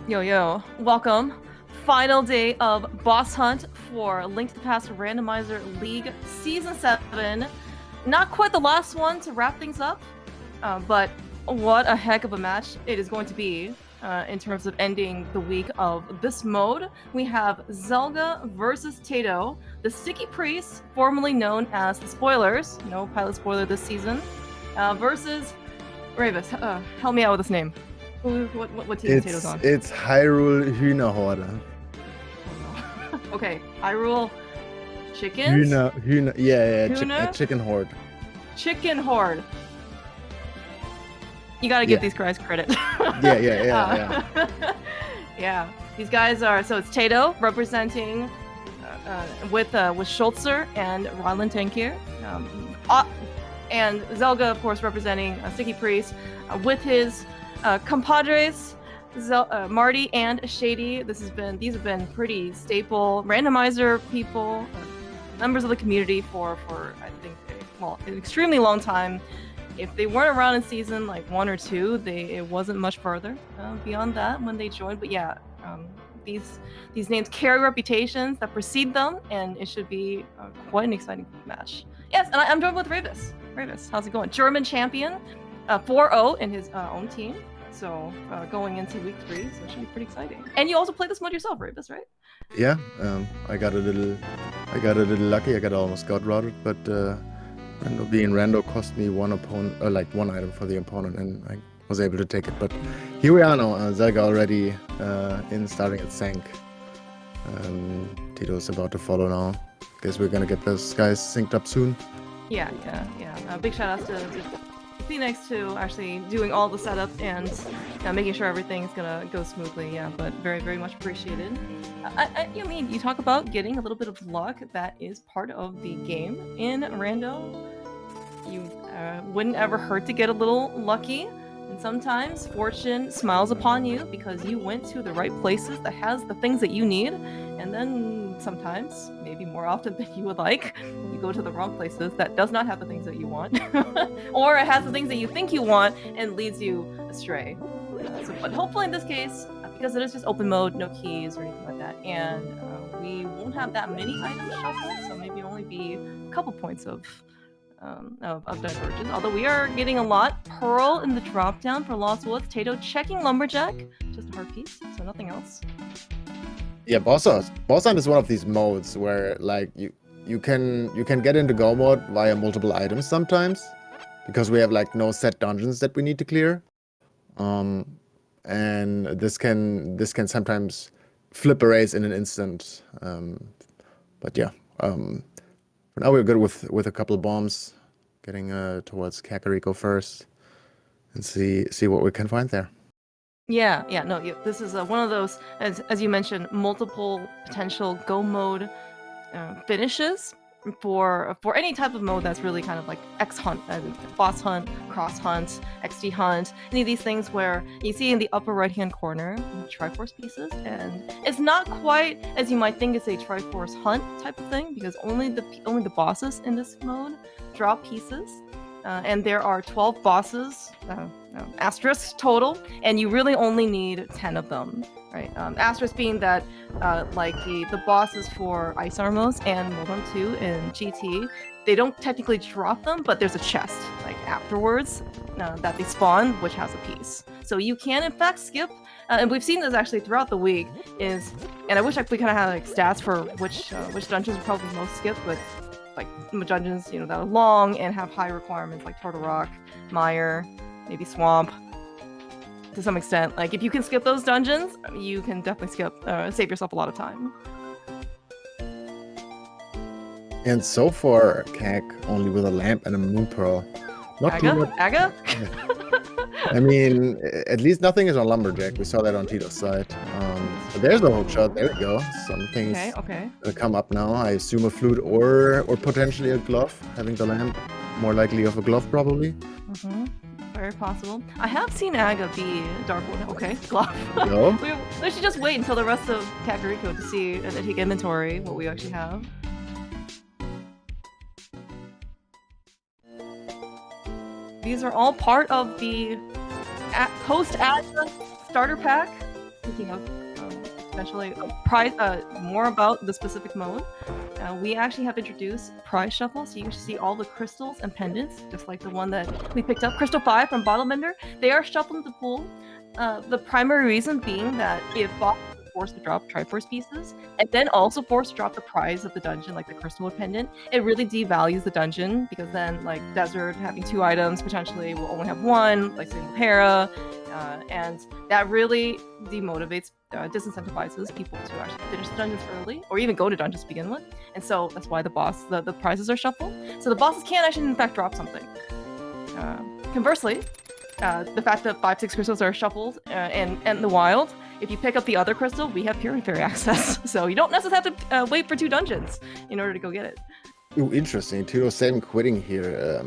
Yo, yo, welcome. Final day of Boss Hunt for Link to the Past Randomizer League Season 7. Not quite the last one to wrap things up, but what a heck of a match it is going to be in terms of ending the week of this mode. We have Zelga versus Tato, the Sticky Priest, formerly known as the Spoilers, no pilot spoiler this season, versus Ravis. Help me out with this name. What team is Tato's on? It's Hyrule Huhnerhorde. Okay, Hyrule chickens? Chicken horde. Chicken horde. You gotta give these guys credit. Yeah. Yeah, these guys are, so it's Tato representing with Schultzer and Ryland Tankir. And Zelga, of course, representing Sticky Priest with his compadres, Marty and Shady. These have been pretty staple randomizer people, members of the community for I think an extremely long time. If they weren't around in season like 1 or 2, it wasn't much further beyond that when they joined. But yeah, these names carry reputations that precede them, and it should be quite an exciting match. Yes, and I'm joined with Ravis. Ravis, how's it going? German champion, 4-0 in his own team. So going into week 3, so it should be pretty exciting. And you also play this mode yourself, Ravis, right? Yeah, I got a little lucky. I got almost got routed, but being rando cost me one item for the opponent, and I was able to take it. But here we are now. Zelga already starting at Sank. Tito's about to follow now. Guess we're gonna get those guys synced up soon. Yeah. Big shout out to Phoenix to actually doing all the setup and making sure everything's gonna go smoothly. Yeah, but very, very much appreciated. You talk about getting a little bit of luck. That is part of the game in Rando. You wouldn't ever hurt to get a little lucky. And sometimes fortune smiles upon you because you went to the right places that has the things that you need. And then sometimes, maybe more often than you would like, you go to the wrong places that does not have the things that you want. Or it has the things that you think you want and leads you astray. But hopefully in this case, because it is just open mode, no keys or anything like that, and we won't have that many items shuffled, so maybe only be a couple points of divergence. Although we are getting a lot. Pearl in the drop down for Lost Woods. Tato checking Lumberjack, just a hard piece, so nothing else. Yeah, Boss Hunt is one of these modes where like you can get into go mode via multiple items sometimes, because we have like no set dungeons that we need to clear. And this can sometimes flip a race in an instant. But yeah, for now we're good with a couple bombs, getting towards Kakariko first, and see what we can find there. Yeah, no, this is one of those, as you mentioned, multiple potential go mode finishes for any type of mode that's really kind of like X hunt, boss hunt, cross hunt, XD hunt, any of these things where you see in the upper right hand corner Triforce pieces, and it's not quite as you might think it's a Triforce hunt type of thing, because only the bosses in this mode drop pieces, and there are 12 bosses, asterisk total, and you really only need 10 of them, right? Asterisk being that like the bosses for Ice Armos and World 2 in GT, they don't technically drop them, but there's a chest like afterwards that they spawn, which has a piece. So you can in fact skip, and we've seen this actually throughout the week, and I wish we kind of had like stats for which dungeons are probably most skipped, but like dungeons that are long and have high requirements like Turtle Rock, Mire, maybe Swamp, to some extent. Like if you can skip those dungeons, you can definitely save yourself a lot of time. And so far, Kak only with a lamp and a moon pearl. Not too much. Aga? I mean, at least nothing is on Lumberjack. We saw that on Tito's side. But there's the hook shot. There we go. Some things gonna come up now. I assume a flute or potentially a glove. Having the lamp, more likely of a glove probably. Very possible. I have seen Aga be Darkwood. Okay, glove. No. we should just wait until the rest of Kakariko to see and take inventory what we actually have. These are all part of the post-Aga starter pack. speaking of potentially more about the specific mode, we actually have introduced prize shuffle, so you can see all the crystals and pendants, just like the one that we picked up, Crystal 5 from Bottle Mender. They are shuffled into the pool. The primary reason being that if bosses are forced to drop Triforce pieces, and then also forced to drop the prize of the dungeon, like the crystal or pendant, it really devalues the dungeon, because then, like, Desert having 2 items potentially will only have 1, like same with Hera, and that really demotivates, disincentivizes people to actually finish the dungeons early, or even go to dungeons to begin with. And so that's why the prizes are shuffled. So the bosses can actually, in fact, drop something. Conversely, the fact that 5-6 crystals are shuffled and the wild, if you pick up the other crystal, we have Pure Fairy access. So you don't necessarily have to wait for 2 dungeons in order to go get it. Ooh, interesting. 207 quitting here.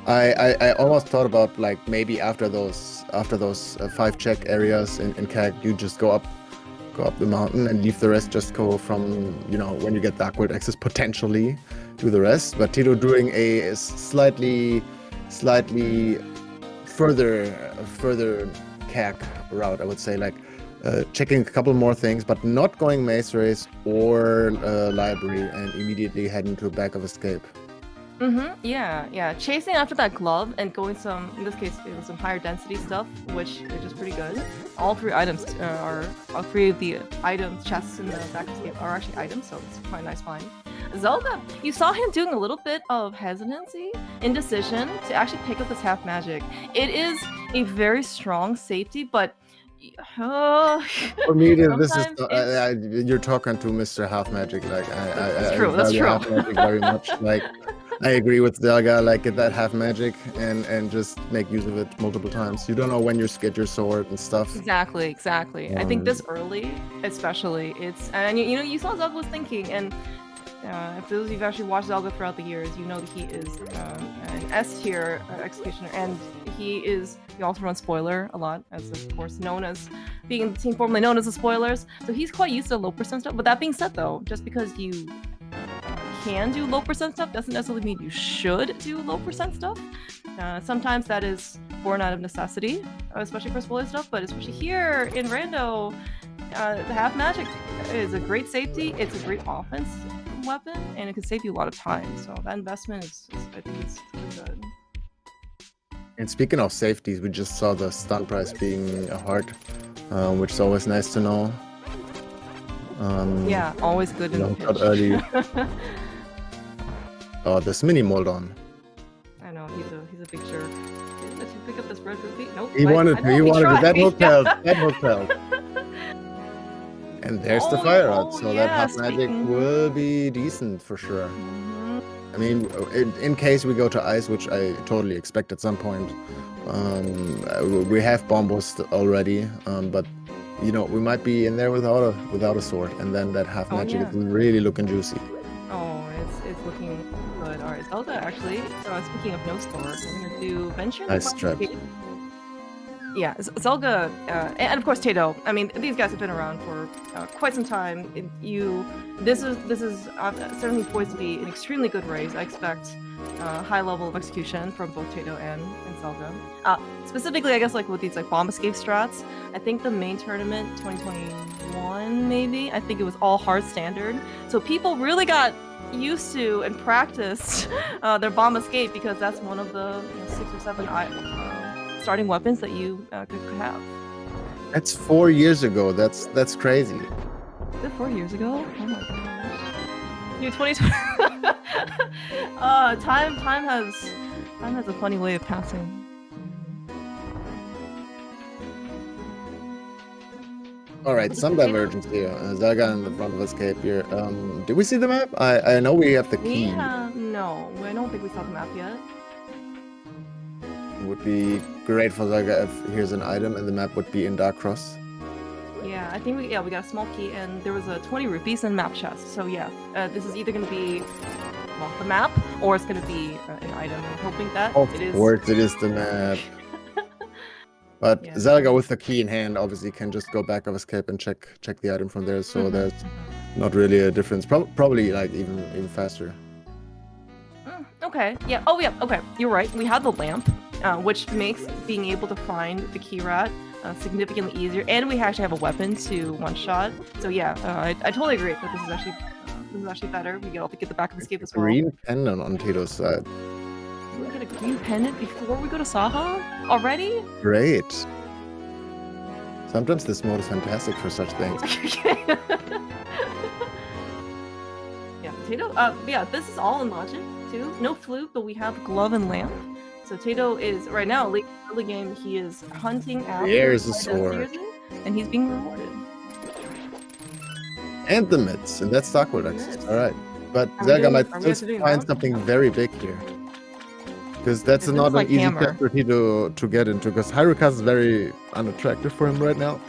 I almost thought about, like, maybe after those 5 check areas in CAG, you just go up the mountain and leave the rest, just go from, you know, when you get Dark World access, potentially do the rest. But Tito doing a slightly further CAG route, I would say, like checking a couple more things, but not going Maze Race or Library and immediately heading to a Back of Escape. Yeah. Chasing after that glove and going in this case, it was some higher density stuff, which is pretty good. All 3 items all 3 of the items, chests in the Back of Escape are actually items, so it's quite a nice find. Zelda, you saw him doing a little bit of hesitancy, indecision to actually pick up this half magic. It is a very strong safety, but for me, this is you're talking to Mr. Half Magic. Like, that's true. Half Magic very much. Like, I agree with Zelga. Like, get that half magic and just make use of it multiple times. You don't know when you get your sword and stuff. Exactly. I think this early, especially, and you saw Zelga was thinking, and if those of you who've actually watched Zelda throughout the years, you know that he is an S-tier executioner, and he also runs Spoiler a lot, as of course known as being in the team formerly known as the Spoilers. So he's quite used to low percent stuff. But that being said, though, just because you can do low percent stuff doesn't necessarily mean you should do low percent stuff. Sometimes that is born out of necessity, especially for Spoiler stuff. But especially here in Rando, the half magic is a great safety. It's a great offense weapon, and it can save you a lot of time. So that investment is I think it's good. And speaking of safeties, we just saw the stun price being a heart, which is always nice to know. Yeah, always good in the pitch. Early. Oh, this mini Moldon. I know, he's a big jerk. Did you pick up this red ruby? Nope. He wanted that hotel. And there's the fire rod, so that half magic will be decent for sure. I mean, in case we go to ice, which I totally expect at some point, we have bombos already, but you know, we might be in there without a sword, and then that half magic is really looking juicy. Oh, it's looking good. All right, Zelda actually. Speaking of no store, we're gonna do Venture. Nice trap. Yeah, Zelga, and of course Tato. I mean, these guys have been around for quite some time. This is certainly poised to be an extremely good race. I expect a high level of execution from both Tato and Zelga. Specifically, I guess, like with these like bomb escape strats. I think the main tournament 2021 maybe. I think it was all hard standard. So people really got used to and practiced their bomb escape, because that's one of the 6 or 7 starting weapons that you could have. That's 4 years ago. That's crazy. Is it 4 years ago? Oh my gosh. Dude, 2020. Time has a funny way of passing. All right, some divergence here. Zaga in the front of Escape here. Did we see the map? I know we have the key. No, I don't think we saw the map yet. It would be great for Zaga if here's an item and the map would be in Dark Cross. Yeah, I think we got a small key, and there was a 20 rupees in map chest. So yeah, this is either going to be the map, or it's going to be an item. I'm hoping that it is. Of course, it is the map. But yeah. Zelga with the key in hand obviously can just go back of Escape and check the item from there. So there's not really a difference. Probably like even faster. Okay. Yeah. Oh yeah. Okay. You're right. We had the lamp, which makes being able to find the key rat significantly easier, and we actually have a weapon to one-shot. So yeah, I totally agree that this is actually better. We get the back of escape as well. Green pendant on Tito's side. We get a green pendant before we go to Saha already. Great. Sometimes this mode is fantastic for such things. Yeah, Tato. Yeah, this is all in logic too. No flute, but we have glove and lamp. So Tato is right now late early game. He is hunting after There's a sword, and he's being rewarded. and the mids, and that's Darkwood access. Yes. All right, but Are we Zelga doing- might are we still doing find that? something very big here, because that's This not is like an easy hammer. step for Tito to get into. Because Hyrule is very unattractive for him right now.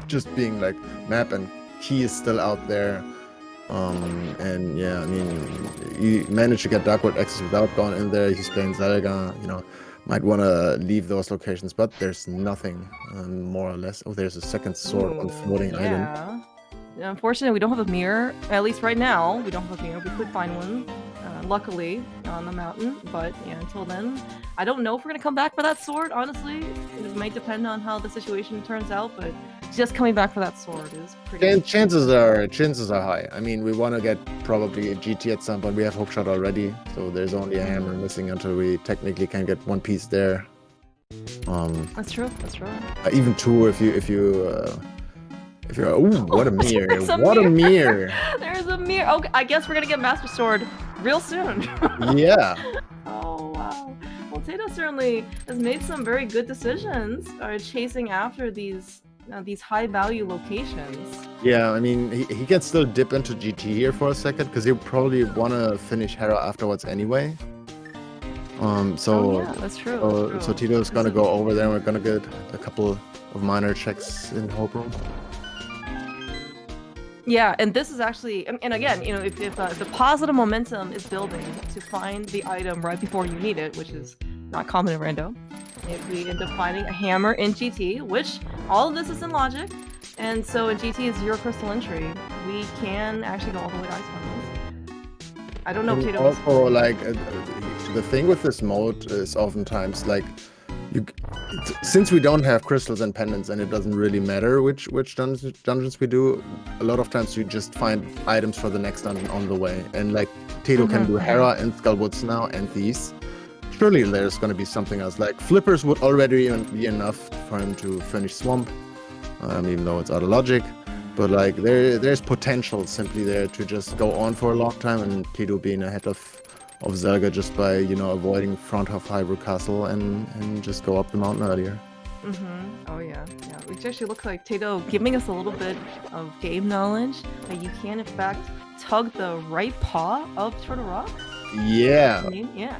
Just being like map, and he is still out there. And yeah, I mean, he managed to get Darkwood access without going in there. He's playing Zelga, you know, might want to leave those locations, but there's nothing, more or less. Oh, there's a second sword on floating island. Yeah, unfortunately, we don't have a mirror. At least right now, we don't have a mirror. We could find one, luckily, on the mountain. But yeah, until then, I don't know if we're gonna come back for that sword. Honestly, it might depend on how the situation turns out. But just coming back for that sword is pretty. Chances are high. I mean, we want to get probably a GT at some point. We have hookshot already, so there's only a hammer missing until we technically can get one piece there. That's true. That's true. Even two if you're. Ooh, what a mirror! There's a What a mirror! There's a mirror. Okay, I guess we're gonna get Master Sword real soon. Yeah. Oh wow. Well, Tato certainly has made some very good decisions, chasing after these high-value locations. Yeah, I mean, he can still dip into GT here for a second, because he'll probably want to finish Hera afterwards anyway. Oh, yeah, that's true. So Tito's gonna go over there, and we're gonna get a couple of minor checks in Hope Room. Yeah, and this is actually, and again, you know, if the positive momentum is building to find the item right before you need it, which is not common in Rando, if we end up finding a hammer in GT, which all of this is in logic, and so in GT is 0 crystal entry, we can actually go all the way to Ice Mountains. I don't know if Tato was... Also, like, the thing with this mode is oftentimes, like, since we don't have crystals and pendants, and it doesn't really matter which dungeons we do, a lot of times you just find items for the next dungeon on the way. And like Tato can do Hera and Skullwoods now and these. Surely there's going to be something else. Like Flippers would already be enough for him to finish Swamp, even though it's out of logic. But like there's potential simply there to just go on for a long time, and Tato being ahead of Zelga just by, you know, avoiding front of Hyrule Castle and just go up the mountain earlier. Oh yeah, which actually looks like Tato giving us a little bit of game knowledge that you can in fact tug the right paw of Turtle Rock. Yeah. Yeah.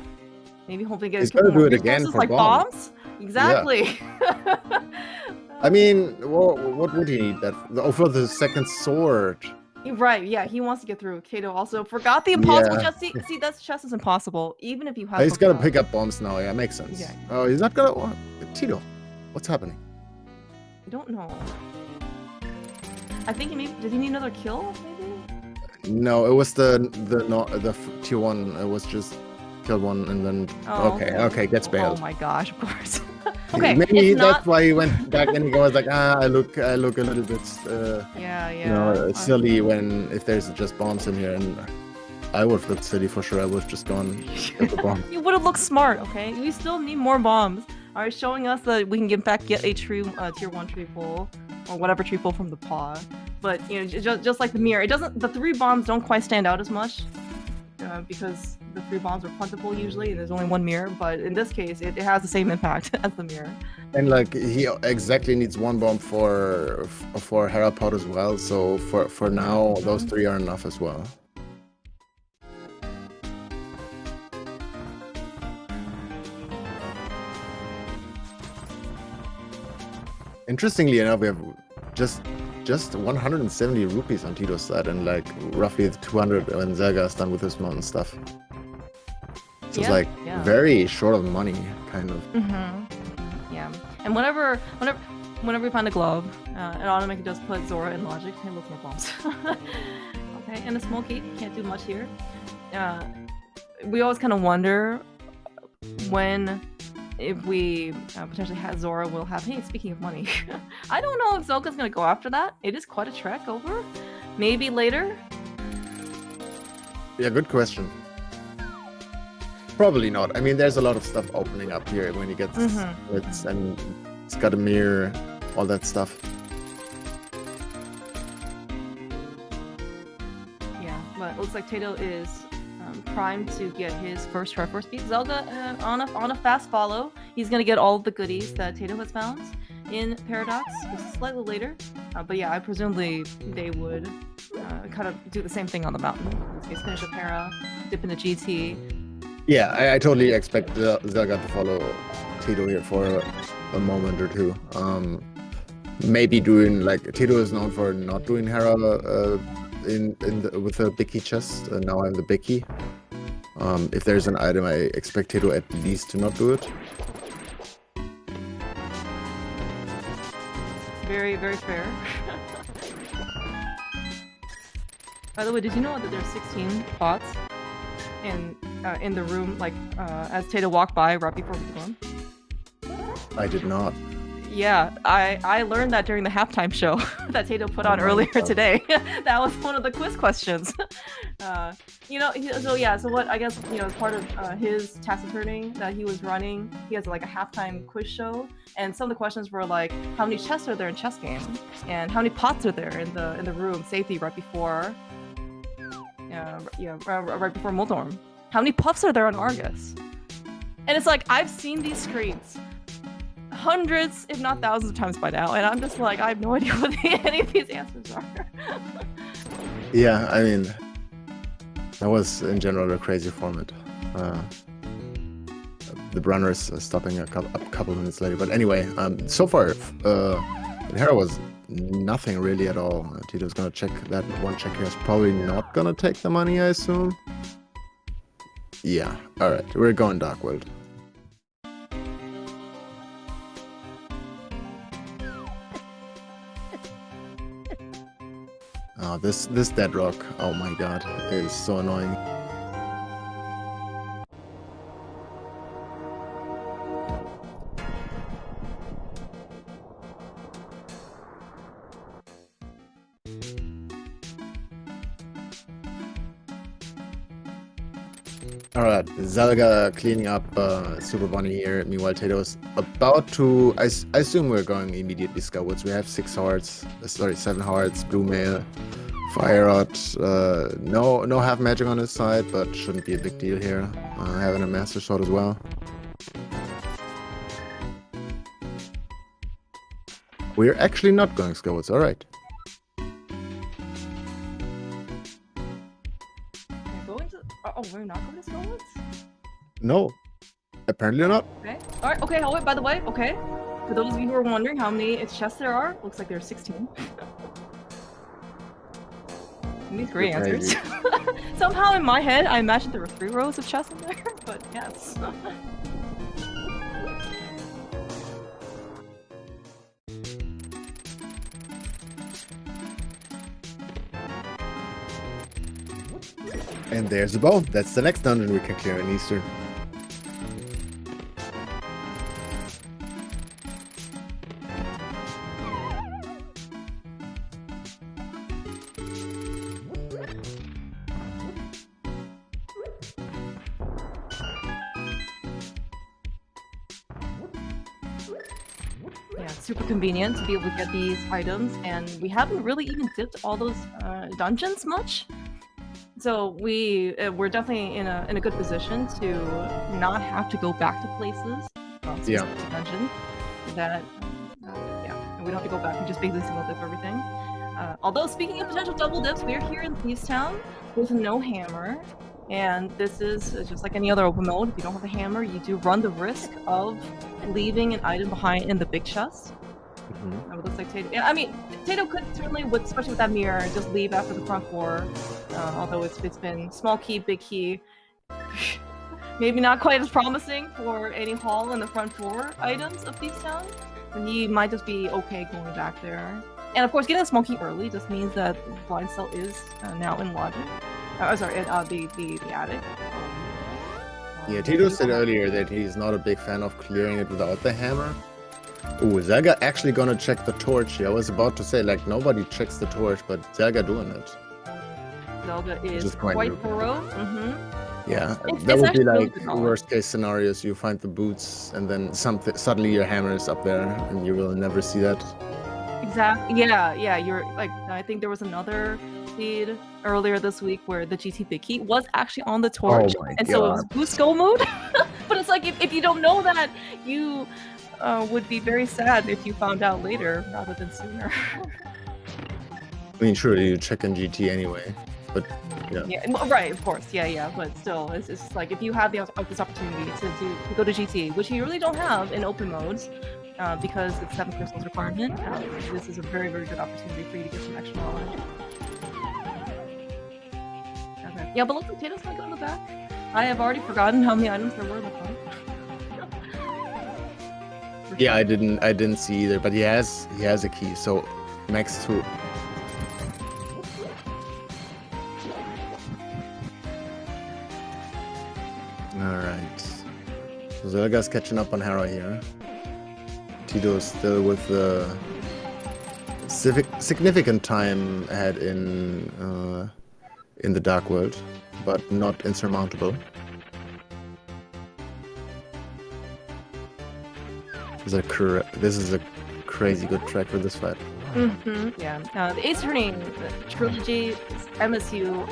Maybe hopefully get He's gonna do it again for like bombs. Exactly. Yeah. I mean, what would he need that for the second sword? Right, yeah, he wants to get through. Kato also forgot the impossible Yeah. chest. See, that's chest is impossible, even if you have... He's gonna pick up bombs now, yeah, makes sense. Yeah. Oh, he's not gonna... Tito, what's happening? I don't know. I think did he need another kill, maybe? No, it was the tier 1, it was just kill one and then... Oh, okay, gets bailed. Oh my gosh, of course. Okay, maybe it's that's not... why he went back and he was like, I look a little bit, yeah. You know, silly if there's just bombs in here, and I would have looked silly for sure. I would have just gone get the bomb. You would have looked smart, okay? We still need more bombs. Alright, showing us that we can get a true tier 1 tree pull, or whatever tree pull from the paw. But you know, just like the mirror, the 3 bombs don't quite stand out as much because the 3 bombs are plentiful usually. There's only 1 mirror, but in this case, it has the same impact as the mirror. And like he exactly needs 1 bomb for Hera Pod as well. So for now, those 3 are enough as well. Interestingly enough, we have just 170 rupees on Tito's side, and like roughly 200 when Zelga is done with his mountain stuff. So it's like very short of money, kind of. Yeah, and whenever we find a glove, it automatically does put Zora in logic. Hey, look, more bombs. Okay, and a Smoky can't do much here. We always kind of wonder when if we potentially had Zora, we'll have. Hey, speaking of money, I don't know if Zelka's gonna go after that. It is quite a trek over. Maybe later. Yeah, good question. Probably not. I mean, there's a lot of stuff opening up here when he gets it's and it's got a mirror, all that stuff. Yeah, but it looks like Tato is primed to get his first try for speed. Zelda on a fast follow. He's gonna get all of the goodies that Tato has found in Paradox just slightly later. But yeah, I presumably they would kind of do the same thing on the mountain. He's finish a para, dip into GT. Yeah, I totally expect Zelda to follow Tito here for a moment or two. Maybe doing like Tito is known for not doing Hera with a Bicky chest, and now I have the Bicky. If there's an item, I expect Tito at least to not do it. Very, very fair. By the way, did you know that there's 16 pots in the room, like as Tato walked by right before we won? I did not. Yeah, I learned that during the halftime show that Tato put on earlier today. That was one of the quiz questions. You know, so what I guess, you know, as part of his taciturning that he was running, he has like a halftime quiz show, and some of the questions were like, how many chests are there in chess game, and how many pots are there in the room safety right before, right before Moldorm. How many puffs are there on Argus? And it's like, I've seen these screens hundreds, if not thousands of times by now, and I'm just like, I have no idea what any of these answers are. Yeah, I mean, that was in general a crazy format. The runners stopping a couple minutes later, but anyway, so far, Hera was nothing really at all. Tito's gonna check that one check here. Is probably not gonna take the money, I assume. Yeah, all right, we're going Dark World. Oh, this dead rock, oh my god, it is so annoying. Alright, Zelga cleaning up Super Bunny here. Meanwhile, Tato's about to... I assume we're going immediately Skywoods. We have 7 hearts, Blue Mail, Fire Rod. No half magic on his side, but shouldn't be a big deal here. Having a Master Sword as well. We're actually not going Skywoods, alright. Oh, we're not going to Skywoods? No, apparently not. Okay. All right. Okay. Oh, wait. By the way, okay. For those of you who are wondering how many chests there are, looks like there are 16. These great answers. Somehow in my head, I imagined there were 3 rows of chests in there, but yes. And there's the bow. That's the next dungeon we can clear in Easter. Yeah, super convenient to be able to get these items, and we haven't really even dipped all those dungeons much. So we're definitely in a good position to not have to go back to places, dungeons that we don't have to go back and just basically single dip everything. Although speaking of potential double dips, we are here in Peacetown with no hammer, and this is just like any other open mode. If you don't have a hammer, you do run the risk of leaving an item behind in the big chest. It looks like Tato. Yeah, I mean, Tato could certainly, especially with that mirror, just leave after the front 4. Although it's been small key, big key. Maybe not quite as promising for any haul in the front 4 items of Peacetown. And he might just be okay going back there. And of course, getting a small key early just means that Blind Cell is now in Logic. The attic. Yeah, Tito said earlier that he's not a big fan of clearing it without the hammer. Ooh, Zelga actually gonna check the torch here. I was about to say, like, nobody checks the torch, but Zelga doing it. Zelga Which is quite quite new. thorough. Yeah, It's that would be actually really like good knowledge. worst case scenarios. You find the boots, and then suddenly your hammer is up there, and you will never see that. Exactly. Yeah. You're like, I think there was another feed earlier this week where the GT Big Key was actually on the torch, Oh my and so it was God. boost go mode. But it's like if you don't know that, you would be very sad if you found out later rather than sooner. I mean, sure, you check in GT anyway, but yeah. Yeah, right, of course, yeah, but still, it's just like if you have this opportunity to go to GT, which you really don't have in open modes, because it's 7 crystals requirement. This is a very, very good opportunity for you to get some extra knowledge. Okay. Yeah, but look, Potato's gonna go in the back. I have already forgotten how many items there were in the front. Yeah, I didn't see either, but he has a key, so max 2. Alright. So Zelga's catching up on Hera here. Tito's still with the significant time ahead in the Dark World, but not insurmountable. This is a crazy good track for this fight. Yeah. The Ace Attorney trilogy, MSU.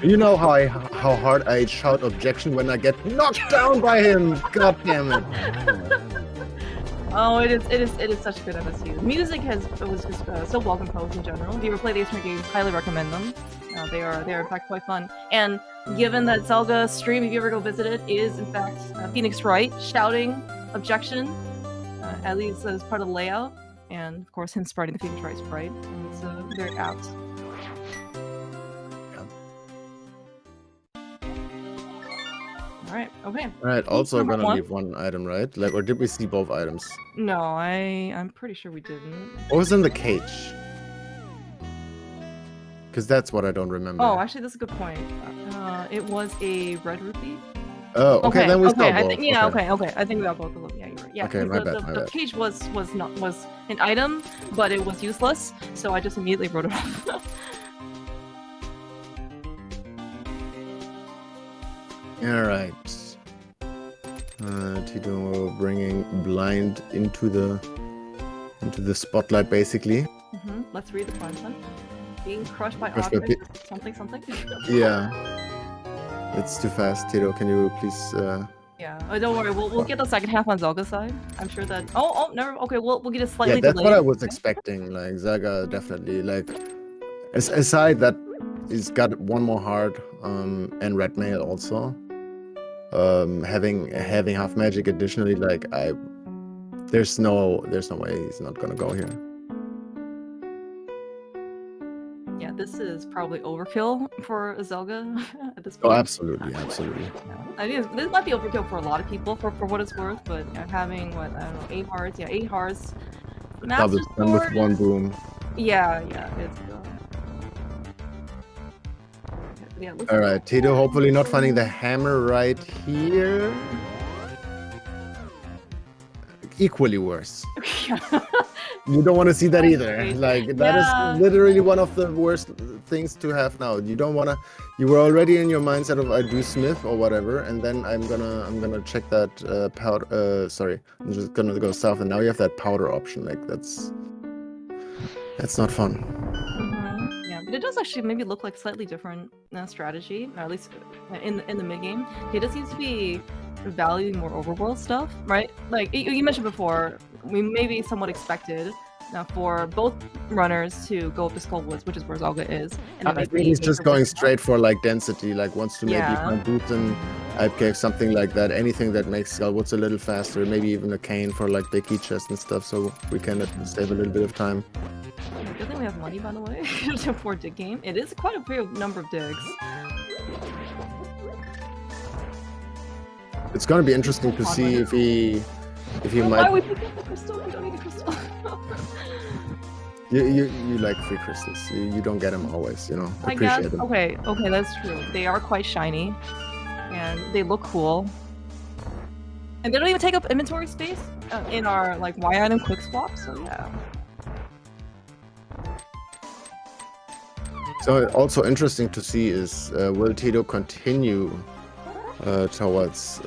You know how hard I shout objection when I get knocked down by him. God damn it! Oh, it is such good MSU. Music was just so well composed in general. If you ever play the Ace Attorney games, highly recommend them. They are in fact quite fun. And given that Zelga stream, if you ever go visit it, is in fact Phoenix Wright shouting objection, at least as part of the layout. And of course, him spreading the Phoenix Wright sprite. And it's very apt. Alright, okay. Alright, also gonna leave one item, right? Like, or did we see both items? No, I'm pretty sure we didn't. What was in the cage? Because that's what I don't remember. Oh, actually, that's a good point. It was a red rupee. Oh, okay, then we saw both. I think, okay. I think we got both of them. Yeah, you're right. Yeah, okay, my bad. The cage was an item, but it was useless, so I just immediately wrote it off. Alright. Tito bringing blind into the spotlight, basically. Let's read the prime time. Being crushed by objects, something. Yeah. It's too fast, Tito. Can you please? Yeah. Oh, don't worry. We'll get the second half on Zelga's side. I'm sure that. Oh, never. Okay, we'll get it slightly. Yeah, that's delayed. what I was expecting. Like Zelga, definitely. Like, aside that, he's got one more heart, and red mail also. Having half magic additionally, like there's no way he's not gonna go here. Yeah, this is probably overkill for Zelga at this Oh, point. absolutely. Yeah. I think this might be overkill for a lot of people for what it's worth, but having what, I don't know, 8 hearts. Yeah, 8 hearts. Double stun with one boom. Yeah, it's. Yeah, all right, Tito. Hopefully not finding the hammer right here. Equally worse. You don't want to see that either. Like that is literally one of the worst things to have now. You don't want to. You were already in your mindset of I do Smith or whatever, and then I'm gonna check that powder. Sorry, I'm just gonna go south, and now you have that powder option. Like that's not fun. Yeah, but it does actually maybe look like slightly different strategy, or at least in the mid game. It just seems to be valuing more overworld stuff, right? Like you mentioned before, we maybe somewhat expected for both runners to go up to Skullwoods, which is where Zelga is. And I think he's just going straight for like density, like wants to maybe find boots in Ice Cave, something like that. Anything that makes Skullwoods a little faster, maybe even a cane for like big key chests and stuff, so we can save a little bit of time. Good thing we have money, by the way, for a dig game. It is quite a big number of digs. It's gonna be interesting to see if he might. Why are we picking up the crystal? We don't need a crystal. You like free crystals. You don't get them always, you know. I Appreciate guess. them. Okay, that's true. They are quite shiny. and they look cool. And they don't even take up inventory space in our like Y item quick swap. So yeah. So also interesting to see is will Tito continue towards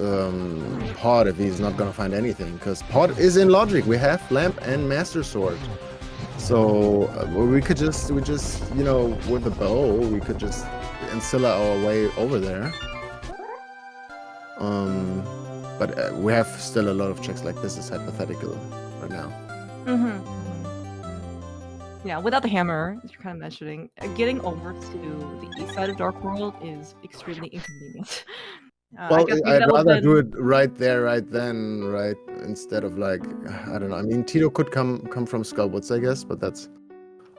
Pod if he's not gonna find anything? Because Pod is in logic. We have Lamp and Master Sword, so we just you know with the bow we could just Ancilla our way over there. But we have still a lot of checks. Like this is hypothetical right now. Yeah, without the hammer, as you're kind of mentioning, getting over to the east side of Dark World is extremely inconvenient. Well, I'd rather do it right there, right then, right instead of like I don't know. I mean, Tito could come from Skullwoods, I guess, but that's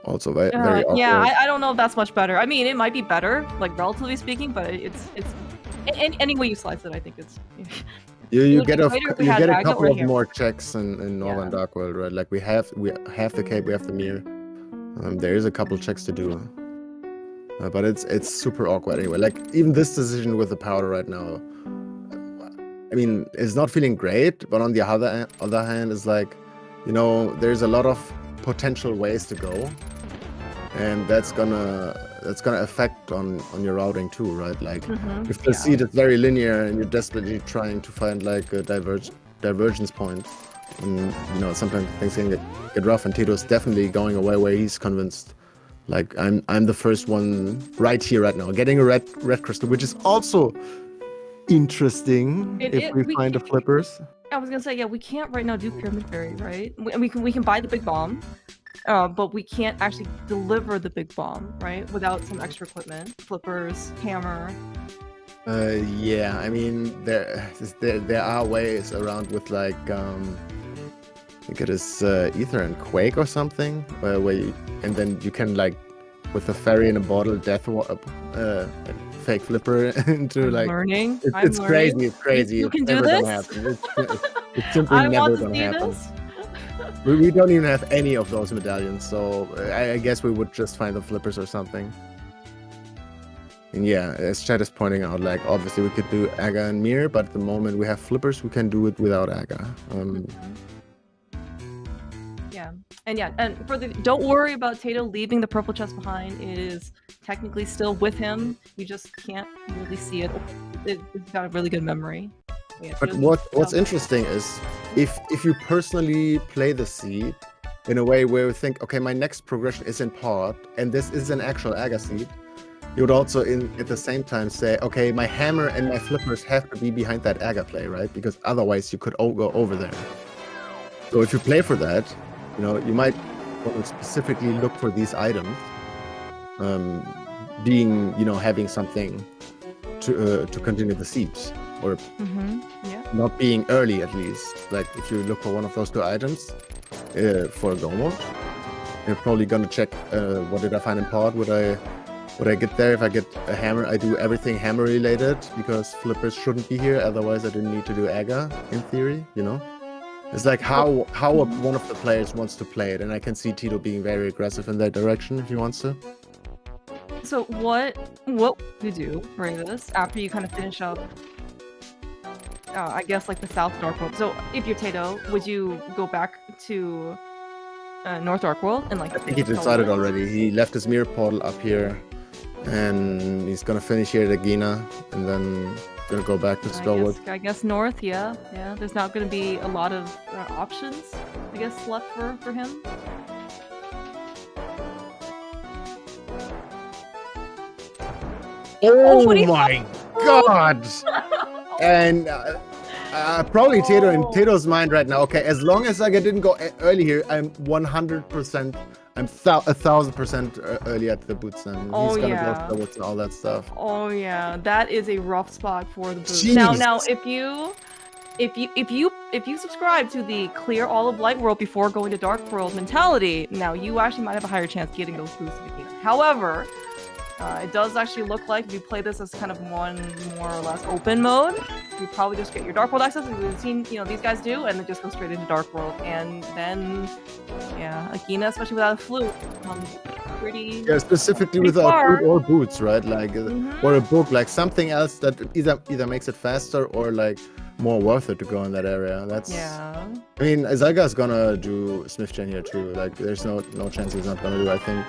also very awkward. Yeah, I don't know if that's much better. I mean, it might be better, like relatively speaking, but it's any way you slice it, I think it's. You get a couple of more checks in Northern Dark World, right? Like we have the cape, we have the mirror. There is a couple checks to do, but it's super awkward anyway. Like even this decision with the powder right now, I mean, it's not feeling great. But on the other hand, it's like, you know, there's a lot of potential ways to go, and that's gonna affect on your routing too, right? Like if the seed is very linear and you're desperately trying to find like a divergence point, and you know sometimes things can get rough. And Tito's definitely going away where he's convinced. Like I'm the first one right here right now, getting a red crystal, which is also interesting if we find the flippers. I was gonna say, yeah, we can't right now do Pyramid Fairy, right? We can buy the big bomb. But we can't actually deliver the big bomb, right? Without some extra equipment, flippers, hammer. Yeah, I mean there are ways around with like I think it is Ether and Quake or something, where and then you can like with a fairy in a bottle fake flipper into like learning. It's crazy. It's crazy. You can do this. It's simply never gonna happen. We don't even have any of those medallions, so I guess we would just find the flippers or something. And yeah, as Chad is pointing out, like obviously we could do Aga and Mir, but at the moment we have flippers, we can do it without Aga. Yeah, and for don't worry about Tato leaving the purple chest behind. It is technically still with him. You just can't really see it. It's got a really good memory. Yeah, but what's interesting is if you personally play the seed in a way where you think, okay, my next progression is in Pod, and this is an actual Aga seed, you would also at the same time say, okay, my hammer and my flippers have to be behind that Aga play, right? Because otherwise you could go over there. So if you play for that, you know, you might want to specifically look for these items, being, you know, having something to continue the siege. Or not being early at least. Like if you look for one of those two items for a go mode, you're probably gonna check what did I find in Pod? Would I get there? If I get a hammer, I do everything hammer related because flippers shouldn't be here. Otherwise, I didn't need to do Aga in theory. You know, it's like how one of the players wants to play it, and I can see Tito being very aggressive in that direction if he wants to. So what would you do for this after you kind of finish up? I guess like the South Dark World. So if you're Tato, would you go back to North Dark World and like? I think he decided already. He left his mirror portal up here, and he's gonna finish here at Agina, and then gonna go back to Skullwood. I guess North, yeah. There's not gonna be a lot of options, I guess, left for him. Oh my God! And probably Tato in Tato's mind right now. Okay, as long as I didn't go early here, I'm 100%. I'm 1,000% early at the boots, and he's gonna go with all that stuff. Oh yeah, that is a rough spot for the boots. Jeez. Now, if you subscribe to the clear all of Light World before going to Dark World mentality, now you actually might have a higher chance getting those boots in the game. However, it does actually look like if you play this as kind of one more or less open mode, you probably just get your Dark World access, as we've seen, you know, these guys do, and then just go straight into Dark World. And then, yeah, Agina, especially without a flute, pretty specifically pretty without far. food or boots, right? Like, Mhm. or a book, like something else that either makes it faster or like more worth it to go in that area. That's. Yeah. I mean, Zelga's gonna do Smith Chain here too. Like, there's no chance he's not gonna do. I think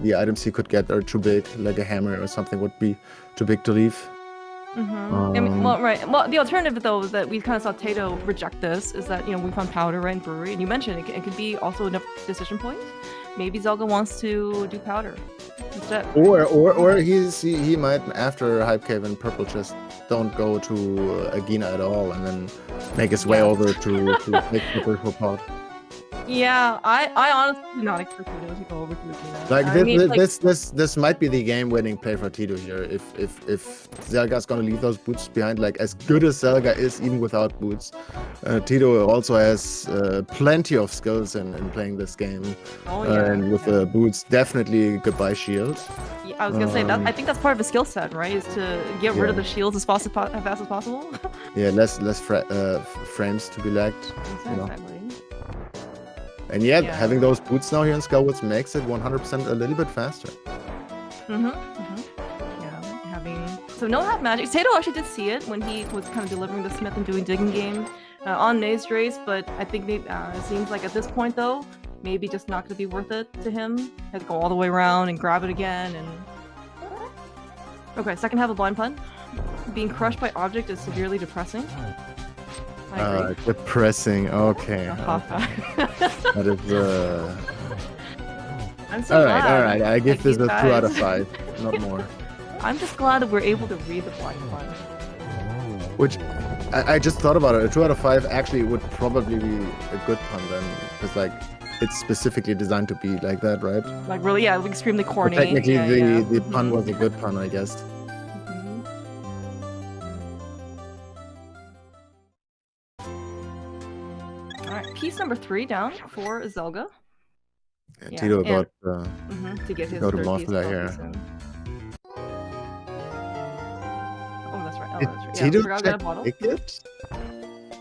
the items he could get are too big. Like a hammer or something would be too big to leave. I mean, well, right. Well, the alternative though that we kind of saw Tato reject this is that we found powder right in brewery, and you mentioned it could be also enough decision point. Maybe Zelga wants to do powder instead. Or he might, after Hype Cave and Purple Chest, don't go to Agina at all, and then make his way over to make the Purple Pot. Yeah, I honestly do not expect Tito to go over to Agina. Like, this might be the game-winning play for Tito here. If Zelga's gonna leave those boots behind, like as good as Zelga is, even without boots, Tito also has plenty of skills in playing this game. Oh yeah. And with the boots, definitely goodbye shield. Yeah, I was gonna say that. I think that's part of his skill set, right? Is to get rid of the shields as fast as possible. Yeah, less frames to be lagged. Exactly. And yet, having those boots now here in Skullwoods makes it 100% a little bit faster. Yeah, so no half magic. Tato actually did see it when he was kind of delivering the Smith and doing digging game on Naze Race, but I think it seems like at this point though, maybe just not going to be worth it to him. Had to go all the way around and grab it again. And okay, second half of Blind Pun. Being crushed by object is severely depressing. Depressing. Okay. That is. I'm so glad. All right. I give this a 2 out of 5, not more. I'm just glad that we're able to read the Blind Pun. Which I just thought about it. A 2 out of 5 actually would probably be a good pun then, because like it's specifically designed to be like that, right? Like really, yeah, extremely corny. But technically, the pun was a good pun, I guess. Piece number 3 down for Zelga. Yeah, Tito about to get his go to third piece Mothula here. soon. Oh, that's right. Did Yeah, Tito forgot check that bottle. Sicket?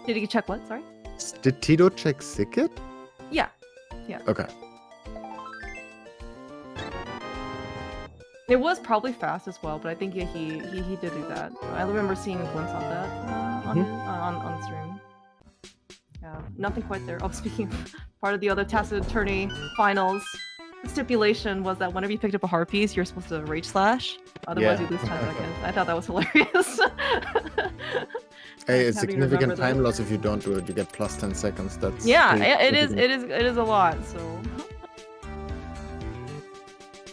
Did he check what? Sorry. Did Tito check Sicket? Yeah. Okay. It was probably fast as well, but I think he did do that. I remember seeing a glimpse of that on the stream. Yeah, nothing quite there. Oh, speaking of part of the other Tacit Attorney finals, the stipulation was that whenever you picked up a hard piece, you're supposed to rage slash. Otherwise, you lose 10 seconds. I thought that was hilarious. Hey, it's significant time loss if you don't do it. You get plus 10 seconds. That's it is a lot. So.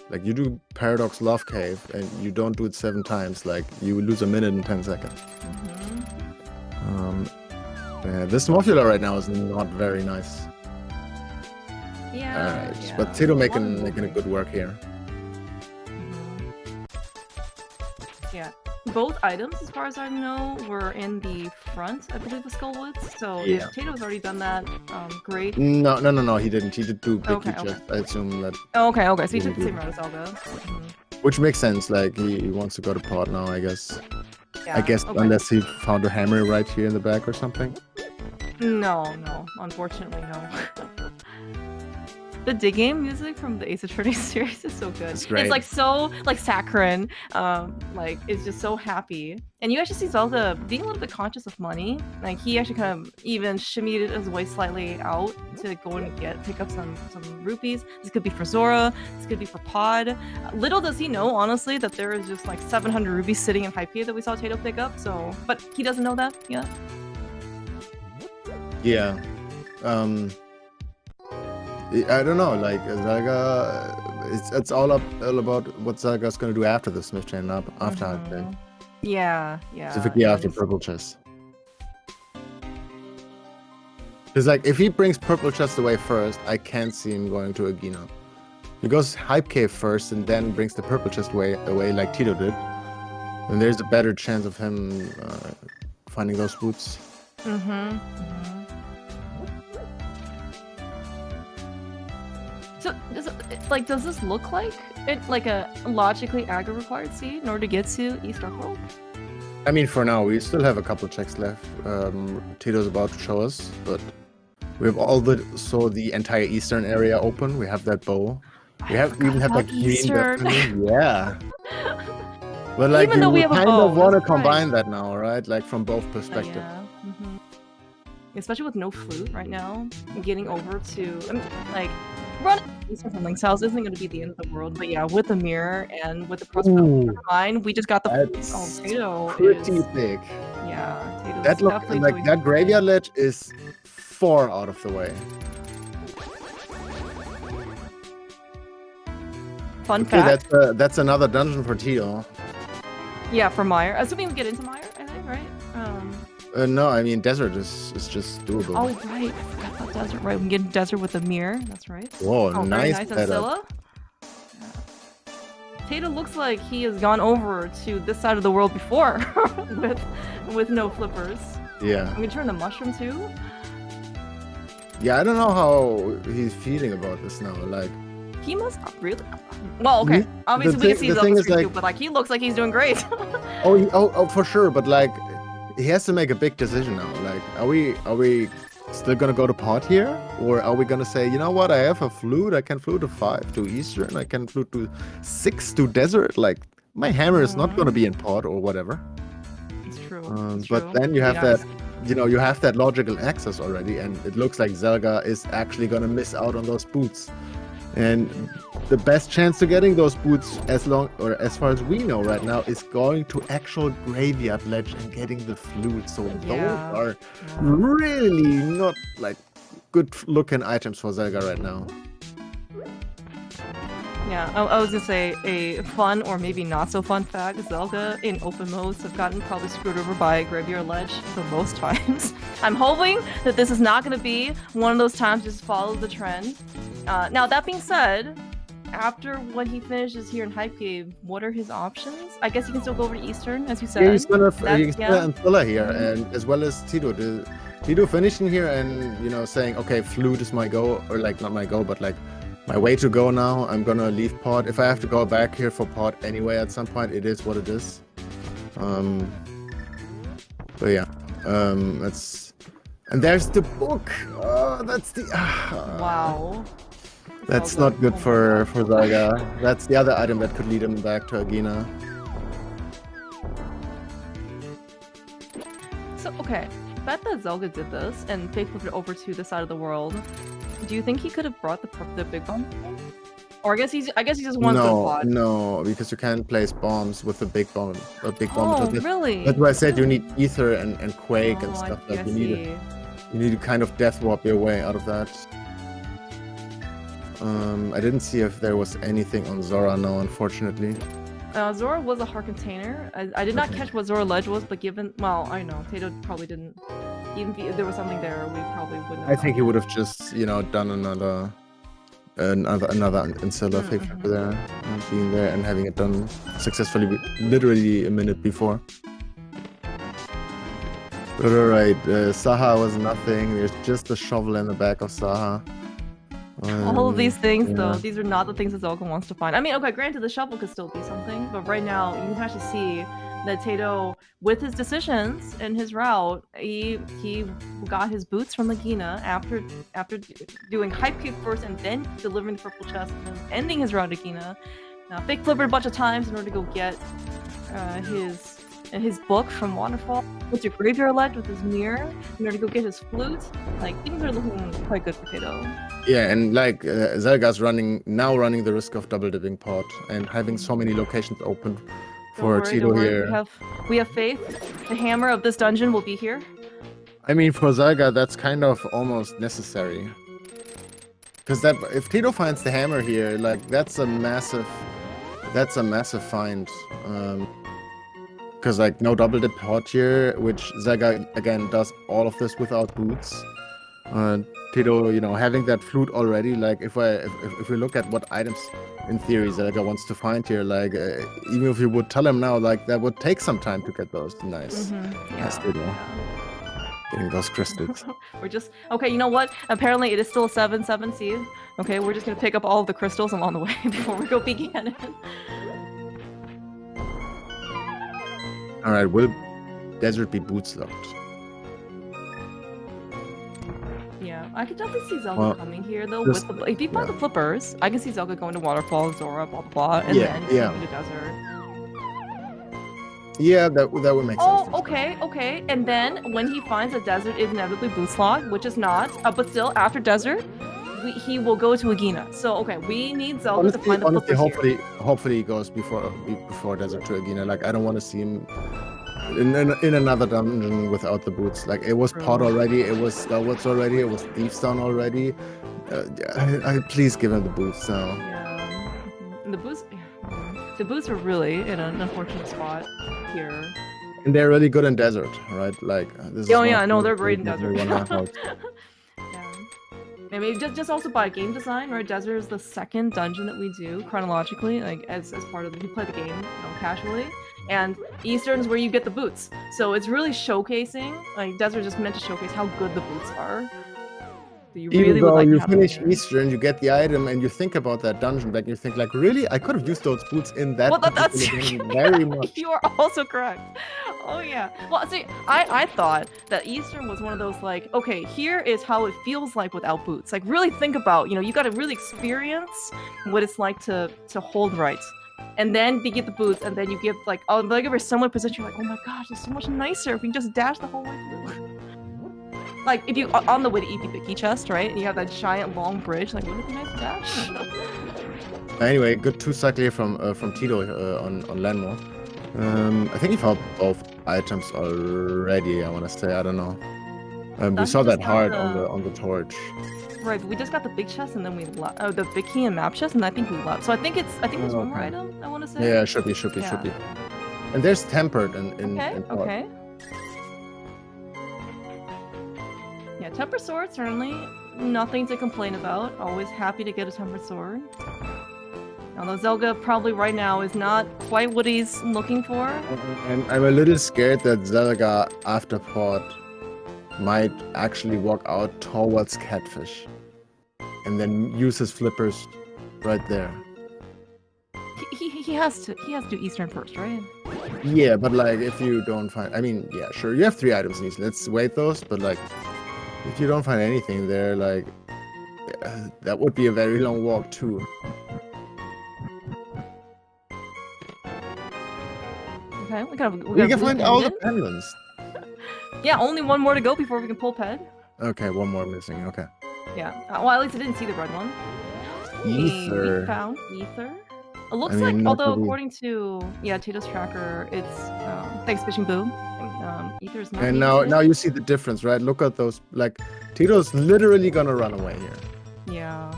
Like you do Paradox Love Cave and you don't do it 7 times, like you lose a minute and 10 seconds. This Mothula right now is not very nice. Yeah. Alright, but Tito making a good work here. Yeah. Both items, as far as I know, were in the front, I believe, of Skullwoods. So if Tato's already done that, great. No, he didn't. He did do big Okay. I assume that. Okay. So he took the same route as Zelga. Which makes sense. Like he wants to go to pot now, I guess. Yeah, I guess unless he found a hammer right here in the back or something. No. Unfortunately, no. The dig game music from the Ace Attorney series is so good. It's great. It's like so like saccharine. Like it's just so happy. And you actually see Zelda being a little bit conscious of money. Like he actually kind of even shimmied his way slightly out to go and pick up some rupees. This could be for Zora. This could be for Pod. Little does he know, honestly, that there is just like 700 rupees sitting in Hypea that we saw Tato pick up. So, but he doesn't know that yet. Yeah. I don't know, like Zelga, it's all about what Zelga's gonna do after the Smith Chain, after Hype Cave. Yeah. Specifically after Purple Chest. Because like, if he brings Purple Chest away first, I can't see him going to Agina. He goes Hype Cave first and then brings the Purple Chest away like Tito did, then there's a better chance of him finding those boots. So, does this look like a logically aggro required seed in order to get to East Overworld? I mean, for now, we still have a couple checks left. Tito's about to show us, but we have the entire eastern area open. We have that bow. We even have like green Eastern. destiny. Yeah. But like Even though we you have a kind bow, of want to that's right. combine that now, right? Like from both perspectives. Yeah. Especially with no flute right now, getting over to like running from Link's house isn't going to be the end of the world. But yeah, with the mirror and with the prospect line, we just got the That's Tato pretty is, thick. yeah, Tato's That look definitely like doing that graveyard ledge is far out of the way. Fun Okay, fact. that's another dungeon for Tito. Yeah, for Meyer. Assuming we get into Meyer, I think, right? No, I mean desert is just doable. Oh right, I forgot about desert. Right, we can get into desert with the mirror. That's right. Whoa, Oh, nice very nice. And setup. Scylla. Yeah. Tato looks like he has gone over to this side of the world before, with no flippers. Yeah. I'm gonna turn the mushroom too. Yeah, I don't know how he's feeling about this now. Like he must really. Well, okay. Obviously, we can see his other screen too, but like he looks like he's doing great. oh, for sure. But like, he has to make a big decision now. Like, are we still gonna go to pot here, or are we gonna say, you know what? I have a flute. I can flute to 5 to Eastern. I can flute to 6 to desert. Like, my hammer is not gonna be in pot or whatever. It's true. But then you have that. You know, you have that logical access already, and it looks like Zelga is actually gonna miss out on those boots. And the best chance to getting those boots, as far as we know right now, is going to actual graveyard ledge and getting the flute. So those are really not like good looking items for Zelga right now. Yeah, I was gonna say a fun or maybe not so fun fact: Zelda in open modes have gotten probably screwed over by Graveyard Ledge the most times. I'm hoping that this is not gonna be one of those times. Just follow the trend. Now that being said, after when he finishes here in Hype Cave, what are his options? I guess he can still go over to Eastern, as you said. Yeah, he's gonna Antilla here, and as well as Tito. Tito finishing here and, you know, saying, okay, flute is my go, or like not my go, but like my way to go now. I'm gonna leave pot. If I have to go back here for pot anyway at some point, it is what it is. But yeah, and there's the book. Oh, that's the wow. That's not good for Zelga. That's the other item that could lead him back to Agina. So okay, bet that Zelga did this and fake flipped it over to the side of the world. Do you think he could have brought the big bomb? Or I guess he just wants to pot. No, because you can't place bombs with a big bomb. Oh, really? That's why I said you need ether and quake and stuff. Like you need to kind of death warp your way out of that. I didn't see if there was anything on Zora now, unfortunately. Zora was a hard container. I did not catch what Zora Ledge was, but given, well, I know Tato probably didn't. Even if there was something there, we probably wouldn't. I think he would have just, you know, done another Ancilla fake flipper there, being there and having it done successfully, literally a minute before. But alright, Saha was nothing. There's just a shovel in the back of Saha. All of these things, though, these are not the things that Zelga wants to find. I mean, okay, granted, the shovel could still be something, but right now, you can actually see that Tato, with his decisions and his route, he got his boots from Agina after doing Hype Cave first and then delivering the purple chest and then ending his route Agina. Now, fake flippered a bunch of times in order to go get his book from Waterfall, with your Graveyard Ledge with his mirror, in order to go get his flute. Like, things are looking quite good for Tato. Yeah, and like Zelga's running the risk of double dipping pot and having so many locations open for Tito here. We have faith. The hammer of this dungeon will be here. I mean, for Zelga, that's kind of almost necessary. Because that, if Tito finds the hammer here, like that's a massive find. Because like no double dip pot here, which Zelga again does all of this without boots. Tito, you know, having that flute already, like if we look at what items in theory Zelga wants to find here, like even if you would tell him now, like that would take some time to get those nice Tito. Getting those crystals. We're just okay. You know what? Apparently, it is still a 7/7 seed. Okay, we're just gonna pick up all of the crystals along the way before we go begin it. All right, will desert be boots locked? Yeah, I could definitely see Zelda Well, coming here though. just- With the, if you find yeah. the flippers, I can see Zelda going to Waterfall, Zora, blah blah blah, and Yeah, then yeah. going to Desert. Yeah, that would make sense. Oh, for sure. okay, okay. And then when he finds a desert is inevitably boost locked, which is not, but still after desert, he will go to Agina. So okay, we need Zelda to find the flippers here. Hopefully he goes before Desert to Agina. Like I don't want to see him in another dungeon without the boots. Like it was Pot already, it was Starwards already, it was Thiefstone already. I please give him the boots now. Yeah. And the boots are really in an unfortunate spot here. And they're really good in Desert, right? Like this. Oh is yeah, one no, of the they're great in things that Desert. we wanna help. Yeah. Maybe just also by game design, right? Desert is the second dungeon that we do chronologically, like as part of you play the game, casually. And Eastern's where you get the boots. So it's really showcasing, like Desert is just meant to showcase how good the boots are. So you Even really though would like you to have them finish here. Eastern, you get the item, and you think about that dungeon back, you think like, really? I could have used those boots in that particular dungeon very much. You are also correct. Oh yeah. Well, see, I thought that Eastern was one of those like, okay, here is how it feels like without boots. Like really think about, you got to really experience what it's like to hold right. And then you get the boots, and then you get like, oh, like if you're somewhat position, you're like, oh my gosh, it's so much nicer if we can just dash the whole way through. Like if you on the way to EP Chest, right? And you have that giant long bridge, like wouldn't it be nice to dash? Anyway, good 2-cycle here from Tito on Landmore. I think he found both items already. I want to say, I don't know. We saw that heart on the torch. Right, but we just got the big chest and then we left. Oh, the big key and map chest, and I think we left. So I think there's one more item. I want to say. Yeah, should be. And there's tempered in Okay. Yeah, tempered sword certainly nothing to complain about. Always happy to get a tempered sword. Although Zelda probably right now is not quite what he's looking for. And I'm a little scared that Zelda after Port might actually walk out towards Catfish and then use his flippers right there. He has to do Eastern first, right? Yeah, but like if you don't find, I mean, yeah, sure, you have 3 items in Eastern. Let's wait those, but like if you don't find anything there, like that would be a very long walk too. Okay, we can find all the pendants. Yeah, only one more to go before we can pull Ped. Okay, one more missing. Okay. Yeah. Well, at least I didn't see the red one. Ether. We found Ether. It looks like, although according to Tito's tracker, it's thanks Fishing Boo. Ether's not. And now you see the difference, right? Look at those. Like Tito's literally gonna run away here. Yeah.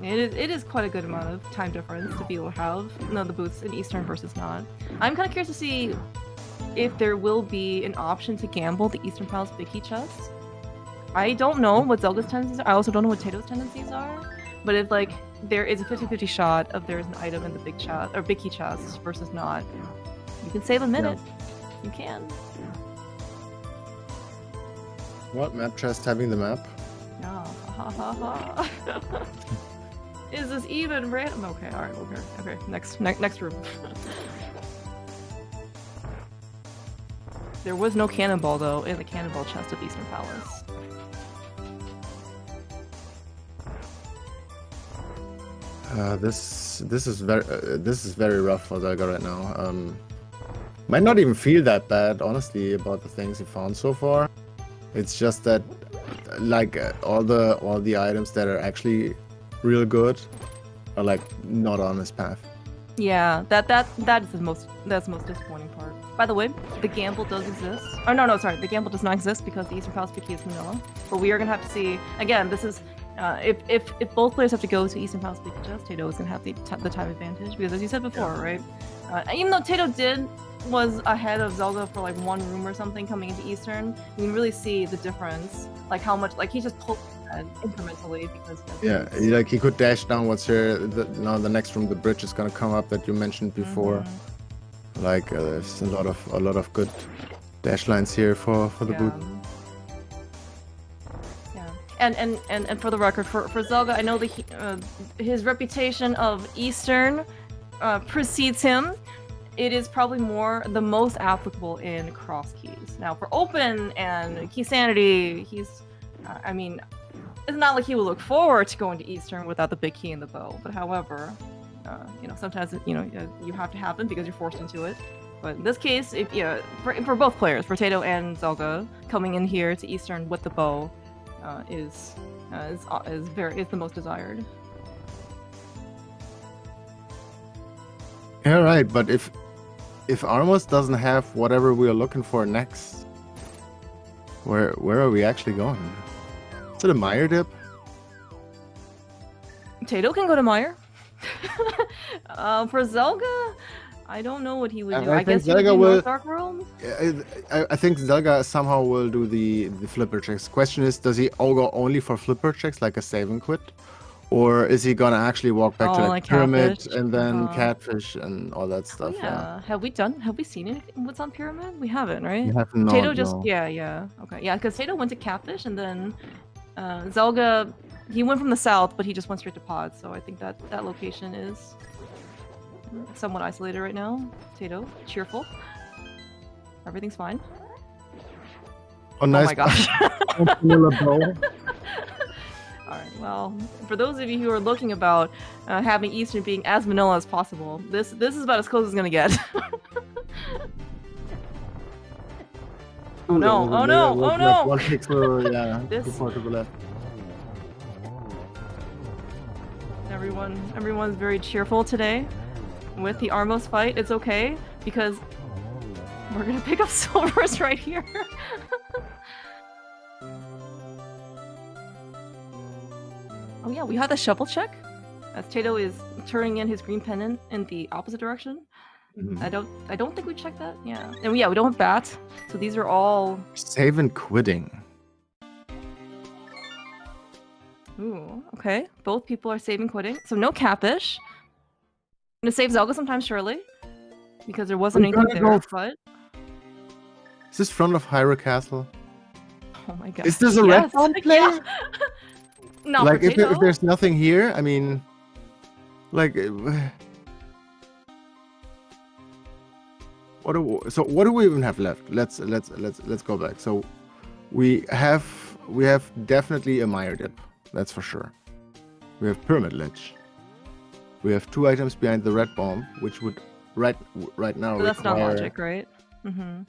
It is quite a good amount of time difference to be able to have the boots in Eastern versus not. I'm kind of curious to see if there will be an option to gamble the Eastern Palace Big Key chest. I don't know what Zelda's tendencies are. I also don't know what Tato's tendencies are. But if like there is a 50-50 shot of there's an item in the big chest or big key chest versus not, you can save a minute. Yeah. You can. What map chest having the map? Yeah. Is this even random? Okay, alright, okay. Next room. There was no cannonball though in the cannonball chest of Eastern Palace. This is very rough for Zelda right now. Might not even feel that bad, honestly, about the things he found so far. It's just that, like, all the items that are actually real good are like not on his path. Yeah, that is the most disappointing part. By the way, the gamble does exist. Oh no, sorry, the gamble does not exist because the Eastern Palace Big Key is vanilla. But we are gonna have to see again. This is if both players have to go to Eastern Palace Big Key chest, Tato is gonna have the time advantage because as you said before, right? Even though Tato was ahead of Zelda for like 1 room or something coming into Eastern, you can really see the difference. Like how much, like he just pulled incrementally because like he could dash down what's here. Now the next room, the bridge is gonna come up that you mentioned before. Like there's a lot of good dash lines here for the boot. And for the record, for Zelda, I know that his reputation of Eastern precedes him. it is probably the most applicable in cross keys. Now for open and key sanity, he's, I mean, it's not like he will look forward to going to Eastern without the big key in the bow. But however, you know, sometimes you have to have them because you're forced into it. But in this case, if for both players, for Tato and Zelga, coming in here to Eastern with the bow is the most desired. Yeah, right. But if Armos doesn't have whatever we are looking for next, where are we actually going? Is it a Meyer dip? Tato can go to Meyer. For Zelga, I don't know what he would do. I guess he would do North Dark World. I think Zelga somehow will do the flipper checks. Question is, does he all go only for flipper checks, like a save and quit? Or is he gonna actually walk back to like Pyramid Catfish. and then Catfish and all that stuff? Yeah. Have we seen anything? What's on Pyramid? We haven't, right? We have not. Tato just yeah. Okay, yeah, because Tato went to Catfish and then Zelga, he went from the south, but he just went straight to Pod. So I think that location is somewhat isolated right now. Tato, cheerful. Everything's fine. Oh, nice. Oh my gosh. Alright, well, for those of you who are looking about having Eastern being as vanilla as possible, this is about as close as it's gonna get. Oh no, oh no, oh no! One pixel, yeah. This- To the left. Everyone's very cheerful today with the Armos fight. It's okay, because we're gonna pick up silvers right here. Oh yeah, we had the shovel check. As Tato is turning in his green pennant in the opposite direction. Mhm. I don't think we checked that. Yeah, and we don't have bats, so these are all. Save and quitting. Ooh, okay. Both people are saving quitting, so no Capish. I'm gonna save Zelga sometime surely, because there wasn't anything there. But Is this front of Hyrule Castle? oh my god, Is this a red bomb play? Yeah. No, Like if Tato. there's nothing here, I mean, like, what do we even have left? Let's go back. So we have definitely a Meyer dip, that's for sure. We have Pyramid Ledge. We have 2 items behind the red bomb, which would right now So that's require... not logic, right? Mm-hmm.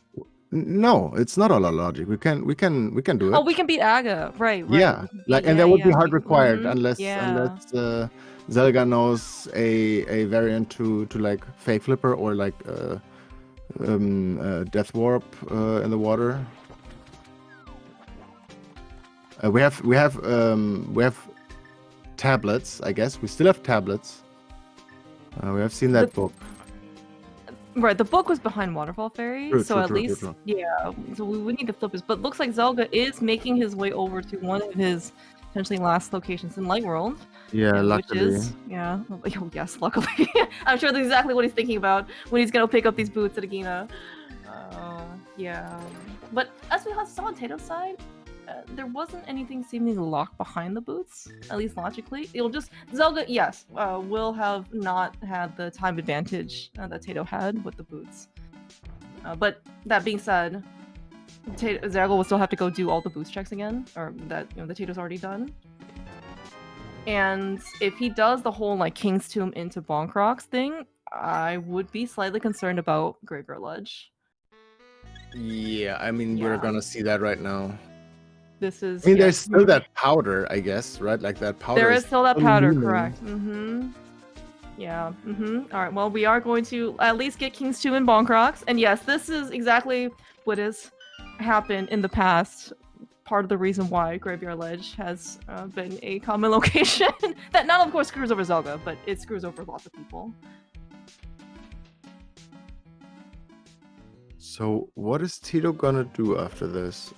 No, it's not all our logic. We can do it. Oh, we can beat Aga, right? Yeah, like, and that would be hard required unless Zelga knows a variant to like fake flipper or like death warp in the water. We have tablets. I guess we still have tablets. We have seen that book. Right, the book was behind Waterfall Fairy, so at least, yeah, so we would need to flip this. But looks like Zelga is making his way over to one of his potentially last locations in Light World. Yeah, luckily. Which is, oh yes, luckily. I'm sure that's exactly what he's thinking about when he's gonna pick up these boots at Agina. Yeah. But as we saw on Tato's side, there wasn't anything seemingly locked behind the boots, at least logically. It'll just Zelga, yes, will have not had the time advantage that Tato had with the boots. But that being said, Zelga will still have to go do all the boots checks again, or that the Tato's already done. And if he does the whole like King's Tomb into Bonk Rocks thing, I would be slightly concerned about Graveyard Ledge. Yeah, I mean we're gonna see that right now. This is. I mean, there's still that powder, I guess, right? Like that powder. There is still that powder, correct? Mm-hmm. Yeah. Mm-hmm. All right. Well, we are going to at least get King's Tomb and Bonk Rocks, and yes, this is exactly what has happened in the past. Part of the reason why Graveyard Ledge has been a common location that not, of course, screws over Zelga, but it screws over lots of people. So, what is Tito gonna do after this?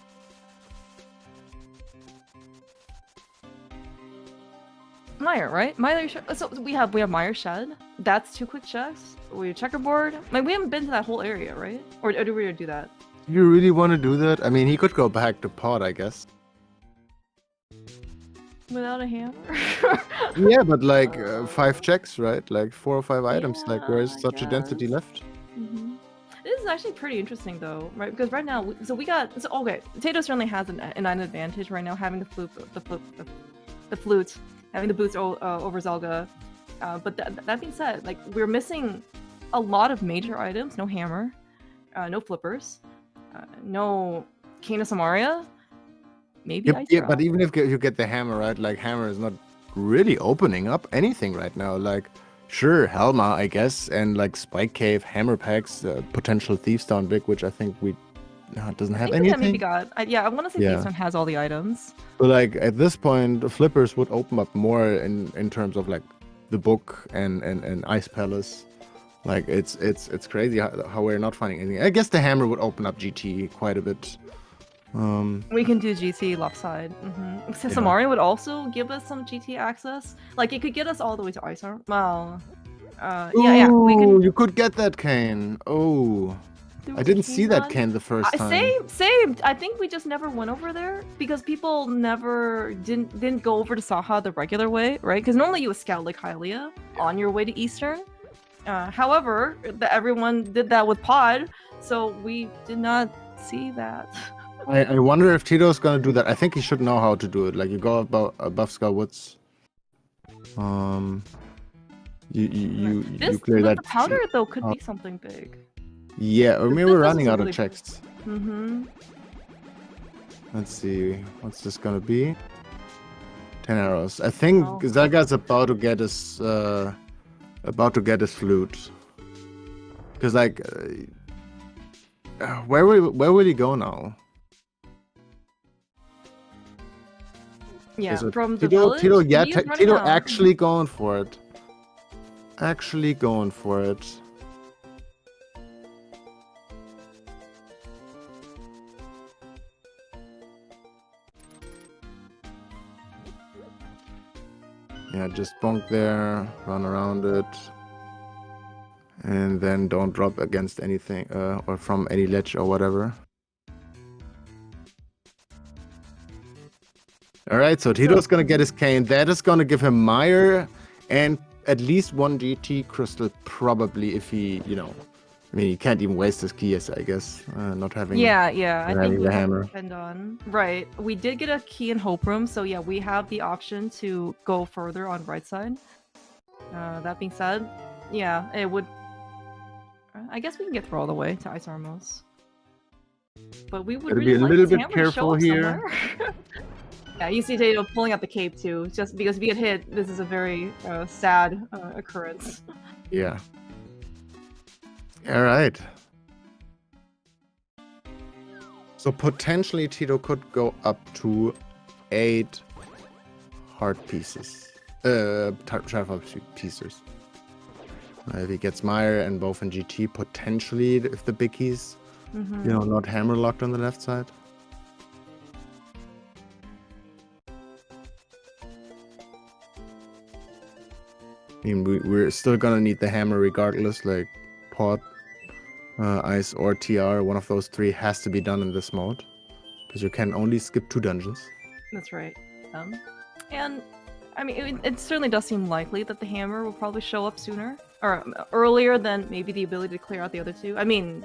Meyer, right? Meyer. So we have Meyer Shed. That's 2 quick checks. We have Checkerboard. Like we haven't been to that whole area, right? Or do we do that? You really want to do that? I mean, he could go back to Pod, I guess. Without a hammer? Yeah, but like 5 checks, right? Like 4 or 5 items. Like, where is such a density left? is actually pretty interesting though, right? Because right now, okay. Tato certainly has an advantage right now, having the flute, having the boots over Zelga. But that being said, like we're missing a lot of major items. No hammer, no flippers, no Cane of Samaria. Maybe Yep, Ice yeah, Rod. but even if you get the hammer, right? Like hammer is not really opening up anything right now. Like, sure, Helma, I guess, and like Spike Cave, hammer packs, potential Thieves Down Big, which I think doesn't have I think that maybe anything. I want to say Yeah. Thieves Down has all the items. But like at this point, the flippers would open up more in terms of like the book and Ice Palace. Like it's crazy how we're not finding anything. I guess the hammer would open up GT quite a bit. We can do GT left side. Samaria would also give us some GT access. Like it could get us all the way to Ice Arm. Well, yeah. We can. You could get that cane. Oh, I didn't see that cane the first time. Same. I think we just never went over there because people never didn't go over to Saha the regular way, right? Because normally you would scout like Hylia on your way to Eastern. However, everyone did that with Pod, so we did not see that. I wonder if Tito's gonna do that. I think he should know how to do it. Like you go above Skull Woods. You clear that. The powder though could be something big. Yeah, or maybe we're running out of checks. Let's see, what's this gonna be? 10 arrows. I think Zaga's about to get his flute. Cause like, where will he go now? Yeah, from the village. Tito actually going for it. Actually going for it. Yeah, just bonk there, run around it. And then don't drop against anything, or from any ledge or whatever. Alright, so Tito's gonna get his cane. That is gonna give him Mire and at least one GT crystal, probably, if he, I mean, he can't even waste his keys, I guess, not having. Yeah, I think we the have hammer. to depend on. Right, we did get a key in Hope Room, so yeah, we have the option to go further on right side. That being said, yeah, it would. I guess we can get through all the way to Ice Armos, but we would Gotta really be a like little this bit hammer to show careful up here. somewhere. Yeah, you see Tato pulling out the cape too, just because if you get hit, this is a very sad occurrence. Yeah. Alright. So potentially Tito could go up to 8 heart pieces. Travel pieces. If he gets Mire and both in GT, potentially if the biggies, not hammer locked on the left side. I mean, we're still gonna need the hammer regardless, like Pod, Ice, or TR. One of those 3 has to be done in this mode, because you can only skip 2 dungeons. That's right. And I mean, it certainly does seem likely that the hammer will probably show up sooner, or earlier than maybe the ability to clear out the other 2. I mean,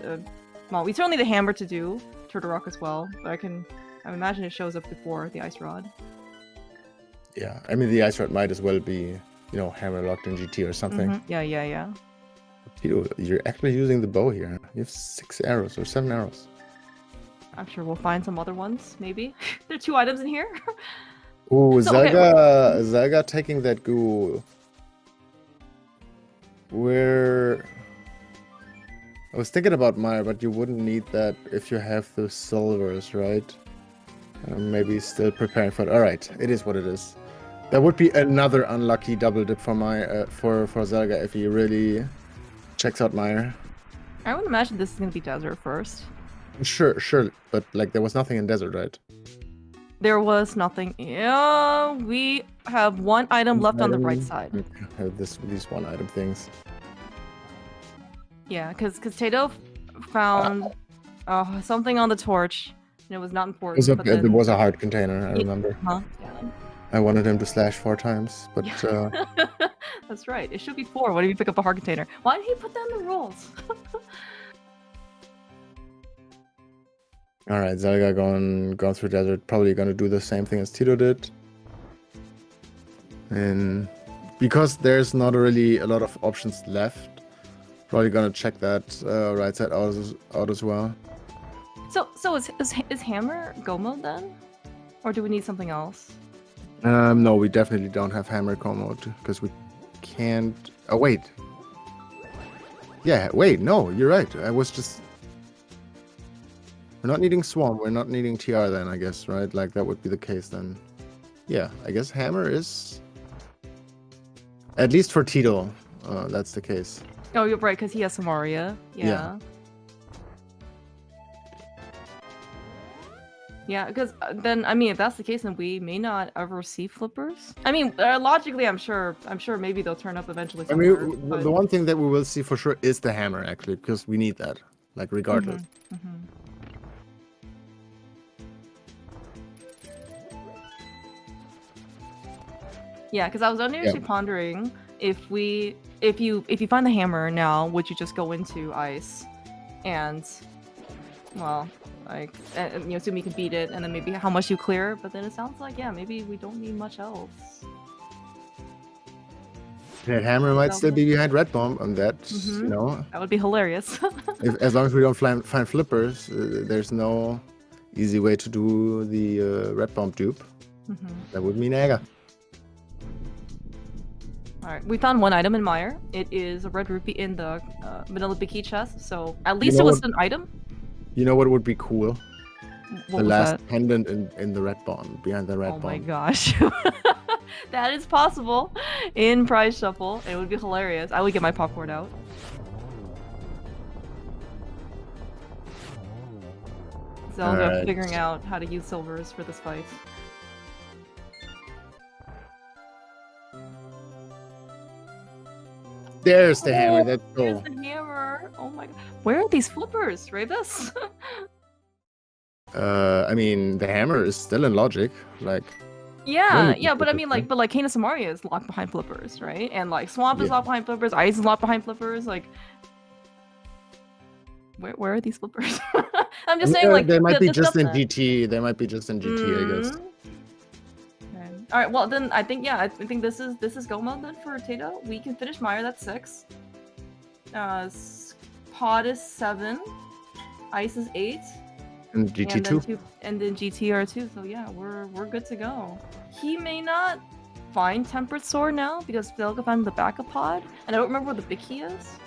well, we certainly need the hammer to do Turtle Rock as well, but I imagine it shows up before the Ice Rod. Yeah, I mean, the Ice Rod might as well be, hammer locked in GT or something. Yeah. Tito, you're actually using the bow here. You have 6 arrows or 7 arrows. I'm sure we'll find some other ones, maybe. There are 2 items in here. Ooh, Zaga taking that goo. I was thinking about Mire, but you wouldn't need that if you have the silvers, right? Maybe still preparing for it. Alright, it is what it is. That would be another unlucky double dip for for Zaga if he really checks out Mire. I would imagine this is gonna be desert first. Sure, but like there was nothing in desert, right? There was nothing. Yeah, we have 1 item left on the right side. These 1 item things. Yeah, because Tato found something on the torch, and it was not important. There was a heart container, I remember. Yeah. I wanted him to slash 4 times, but... That's right. It should be 4. What if you pick up a heart container? Why did he put that in the rules? All right, Zelga going through desert, probably gonna do the same thing as Tito did. And because there's not really a lot of options left, probably gonna check that right side out as well. So is Hammer Go mode then? Or do we need something else? No, we definitely don't have Hammer Go mode because we can't. Oh wait. Yeah, wait. No, you're right. I was just. We're not needing Swarm. We're not needing TR then, I guess, right? Like that would be the case then. Yeah, I guess Hammer is. At least for Tito, that's the case. Oh, you're right, because he has Samaria. Yeah. Yeah, because then, I mean, if that's the case, then we may not ever see flippers. I mean, logically, I'm sure maybe they'll turn up eventually somewhere. I mean, the one thing that we will see for sure is the hammer, actually, because we need that, like, regardless. Yeah, because I was actually pondering if you find the hammer now, would you just go into ice, and well, like assume you can beat it, and then maybe how much you clear. But then it sounds like maybe we don't need much else. That hammer might still be behind Red Bomb, and that's you know that would be hilarious. as long as we don't find flippers, there's no easy way to do the Red Bomb dupe. That would mean Aga. Alright, we found one item in Mire. It is a red rupee in the vanilla Biki chest, so at least it was an item. You know what would be cool? What the last pendant in the Red Bomb, behind the Red Bomb. Oh my gosh. That is possible in Prize Shuffle. It would be hilarious. I would get my popcorn out. Zelda figuring out how to use silvers for this fight. There's the hammer. Let's go. There's the hammer. Oh my god. Where are these flippers, Ravis? I mean, the hammer is still in logic. Like. Yeah, but I mean, like Kena Samaria is locked behind flippers, right? And like Swamp is locked behind flippers. Ice is locked behind flippers. Like, where are these flippers? I'm just saying, like they might be just in GT. They might be just in GT, I guess. All right, well then I think I think this is go mode then for Tato. We can finish Mire. That's 6. Pod is 7. Ice is 8. And GT 2. And then GT are 2. So yeah, we're good to go. He may not find Tempered Sword now because Zelga found the backup pod, and I don't remember where the Biki is.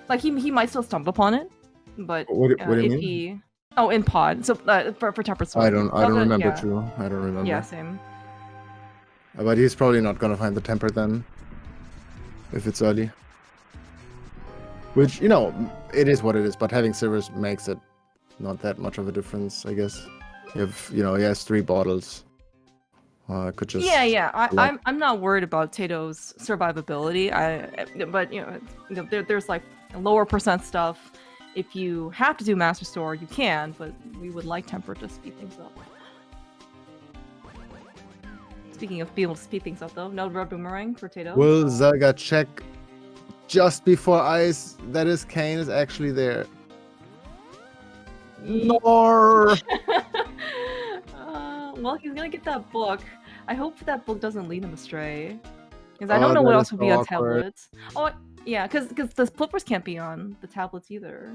Like he might still stumble upon it, but what do you mean? Oh, in pod. So for Tempered Sword. I don't remember too. I don't remember. Yeah, same. But he's probably not gonna find the temper then, if it's early. Which, you know, it is what it is. But having silvers makes it not that much of a difference, I guess. If he has 3 bottles, could just. Yeah. I'm not worried about Tato's survivability. But there's like lower percent stuff. If you have to do Master Store, you can, but we would like Temper to speed things up. Speaking of being able to speed things up, though, no Red Boomerang for Tato. Will Zelga check just before Ice that his Kane is actually there? No. Well, he's gonna get that book. I hope that book doesn't lead him astray, because I don't know what else would be on tablets. Oh. Yeah, because the flippers can't be on the tablets either.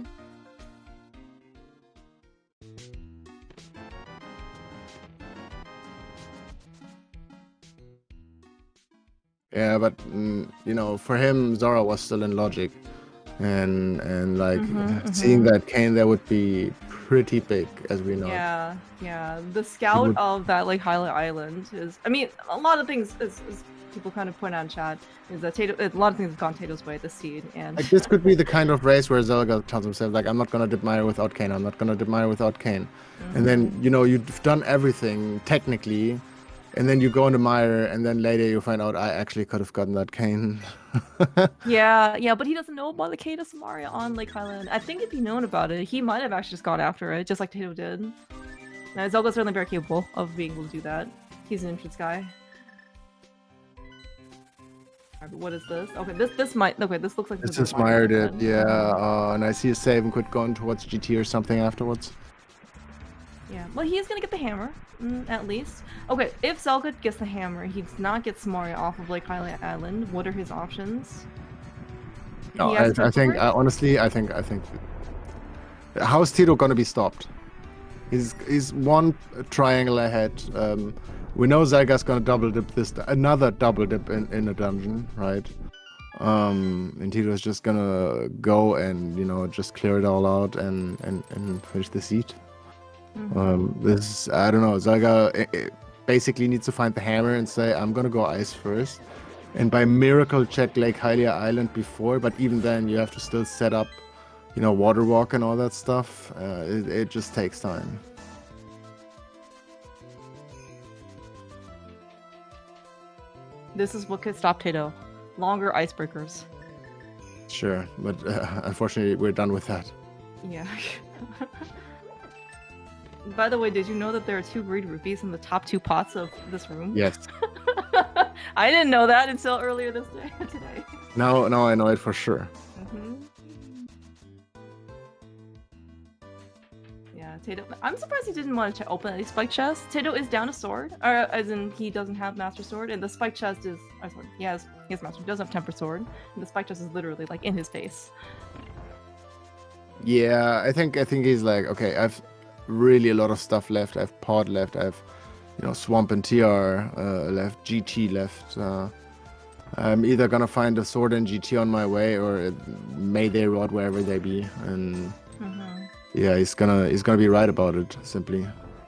Yeah, but for him, Zora was still in logic, and like seeing that Kane there would be pretty big, as we know. Yeah. The scout of that like Highland Island is. I mean, a lot of things is people kind of point out in chat is that a lot of things have gone Tato's way this seed, and like this could be the kind of race where Zelga tells himself like, I'm not gonna dip Mire without Kane, I'm not gonna dip Mire without Kane, and then you've done everything technically, and then you go into Mire, and then later you find out I actually could have gotten that Kane. yeah, but he doesn't know about the Kena Samaria on Lake Highland. I think if he'd known about it, he might have actually just gone after it, just like Tato did. Now Zelga's certainly very capable of being able to do that. He's an entrance guy. What is this? Okay, this might. Okay, this looks like This is is Meyer did, then. yeah. And I see a save and quit going towards GT or something afterwards. Yeah, well, he's gonna get the hammer, at least. Okay, if Zelda gets the hammer, he does not get Samaria off of Lake Hylia Island. What are his options? No, He has I think Temple Break? honestly, I think. How's Tito gonna be stopped? He's one triangle ahead. We know Zelga's gonna double dip another double dip in a dungeon, right? And Tito's just gonna go and just clear it all out and finish the seat. This I don't know. Zelga basically needs to find the hammer and say, I'm gonna go ice first, and by miracle check Lake Hylia Island before. But even then, you have to still set up, water walk and all that stuff. It just takes time. This is what could stop Tato. Longer icebreakers. Sure, but unfortunately, we're done with that. Yeah. By the way, did you know that there are 2 greed rupees in the top 2 pots of this room? Yes. I didn't know that until earlier this day today. Now I know it for sure. Yeah, Tato. I'm surprised he didn't want to open a spike chest. Tato is down a sword, or as in he doesn't have master sword, and the spike chest is. Oh, sorry, he has master. He doesn't have tempered sword, and the spike chest is literally like in his face. Yeah, I think he's like, okay, I've really a lot of stuff left. I have pod left. I have, swamp and TR left, GT left. I'm either gonna find a sword and GT on my way, or may they rot wherever they be. And yeah, he's gonna be right about it. Simply,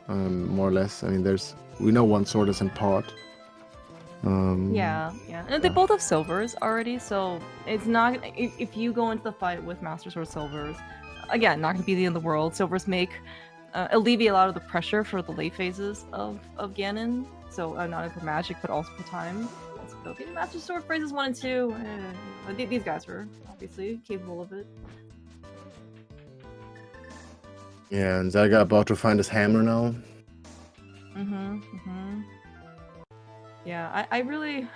more or less. I mean, we know one sword is in pod. Yeah, and they both have silvers already, so it's not. If you go into the fight with Master Sword silvers, again, not gonna be the end of the world. Silvers alleviate a lot of the pressure for the late phases of Ganon. So not only for magic, but also for time. So getting Master Sword phases 1 and 2. These guys were obviously capable of it. Yeah, and Zelga about to find his hammer now. Yeah, I really,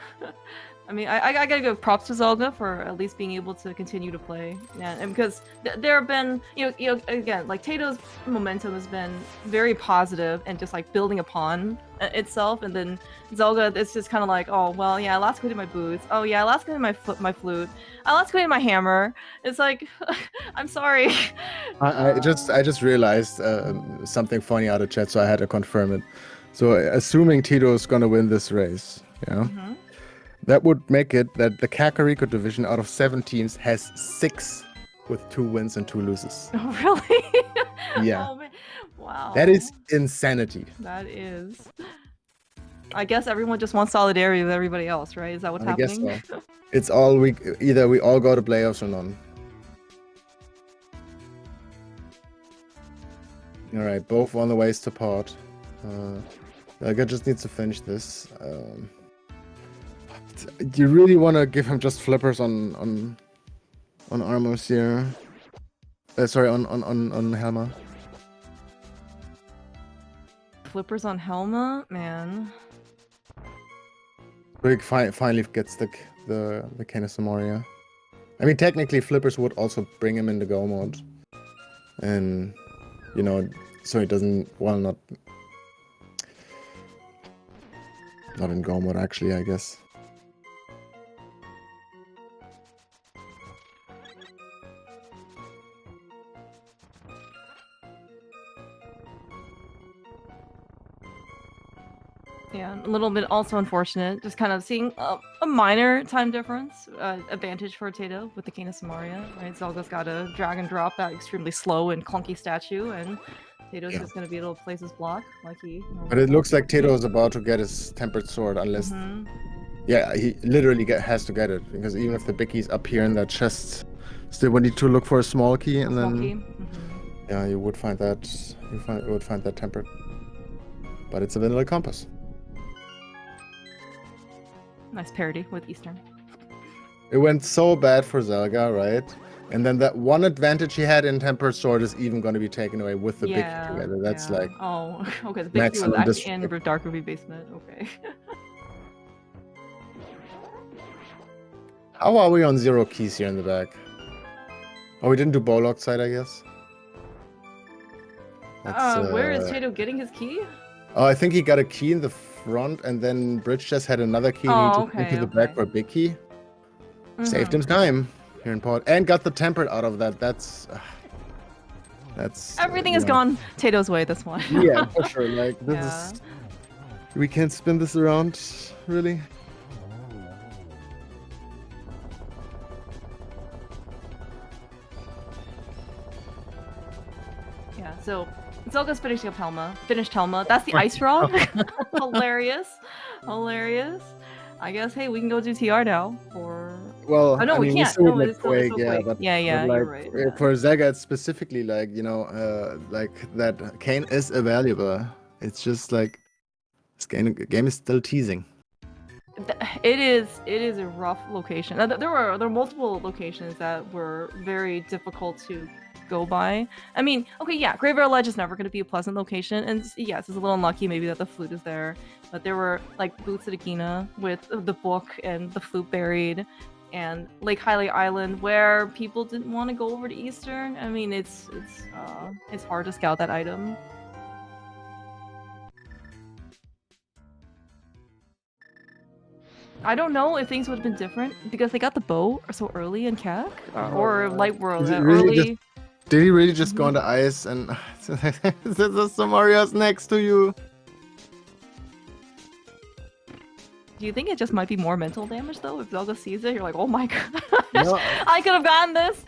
I mean, I gotta give props to Zelda for at least being able to continue to play. Yeah, and because there have been, again, like Tato's momentum has been very positive and just like building upon itself, and then Zelda, it's just kind of like, oh well, yeah, I lost quitting my boots. Oh yeah, I lost quitting my flute. I lost quitting my hammer. It's like, I'm sorry. I just realized something funny out of chat, so I had to confirm it. So assuming Tito is gonna win this race, that would make it that the Kakariko division out of 7 teams has 6 with 2 wins and 2 losses. Oh really? Yeah. Oh, man. Wow. That is insanity. That is. I guess everyone just wants solidarity with everybody else, right? Is that what's happening? I guess so. It's all either we all go to playoffs or none. All right, both on the ways to pod. Zelga just needs to finish this. Do you really want to give him just flippers on armors here? Sorry, on Helma. Flippers on Helma, man. Rick finally gets the Cane of Samaria. I mean, technically, flippers would also bring him into go mode, and so he doesn't. Well, not in go mode actually, I guess. Yeah, a little bit also unfortunate. Just kind of seeing a minor time difference advantage for Tato with the Cane of Samaria. Right, Zelda's got to drag and drop that extremely slow and clunky statue, and Tato's just going to be able to place his block like he. But it looks like Tato is about to get his tempered sword, unless. Yeah, he literally has to get it, because even if the big key's up here in that chest, still we need to look for a small key, and then. Yeah, you would find that. You would find that tempered. But it's a vanilla compass. Nice parody with Eastern. It went so bad for Zelga, right? And then that one advantage he had in Tempered Sword is even going to be taken away with the big key together. That's like... Oh, okay, the big key was actually in Dark Ruby basement. Okay. How are we on 0 keys here in the back? Oh, we didn't do Bolog side, I guess. Where is Tato getting his key? Oh, I think he got a key in the front, and then Bridge just had another key. Oh, and he okay, took into the okay. back for a big key. Saved him time here in Port, and got the tempered out of that. That's everything has gone Tato's way this one. Yeah, for sure. Like this is, we can't spin this around, really. Yeah, so Zelga's finishing up Helma. Finished Helma. That's the ice rod. Hilarious. Hilarious. I guess, hey, we can go do TR now for... Well, oh, no, I we mean, can't. still No, with it's still Quake, yeah, Quake. but Yeah, like, you're right. Yeah. For Zega, it's specifically like, you know, like that Kane is available. It's just like this game is still teasing. It is a rough location. There were multiple locations that were very difficult to go by. I mean, okay, yeah, Graveyard Ledge is never going to be a pleasant location, and yes, it's a little unlucky maybe that the flute is there, but there were like Boots at Agina with the book and the flute buried, and Lake Hylia Island where people didn't want to go over to Eastern. I mean, it's hard to scout that item. I don't know if things would have been different because they got the bow so early in CAC or Light World early. Did he really just go on the ice and there's some Marios next to you? Do you think it just might be more mental damage though? If Zelda sees it, you're like, oh my god, no. I could have gotten this.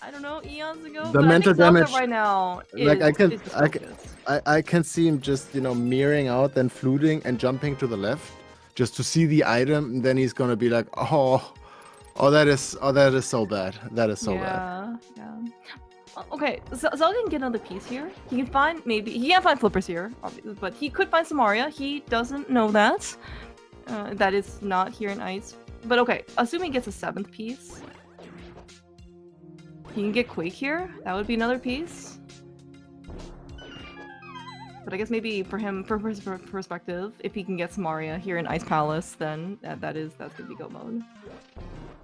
I don't know, eons ago. The mental damage right now. Like I can see him just, you know, mirroring out, then fluting and jumping to the left, just to see the item. And then he's gonna be like, oh, that is so bad. That is so bad. Yeah. Okay, so Zelda can get another piece here. He can find he can't find flippers here, obviously, but he could find Samaria. He doesn't know that. That is not here in ice. But okay, assuming he gets a 7th piece, he can get Quake here. That would be another piece. But I guess maybe for him, from his perspective, if he can get Samaria here in Ice Palace, then that's gonna be go mode.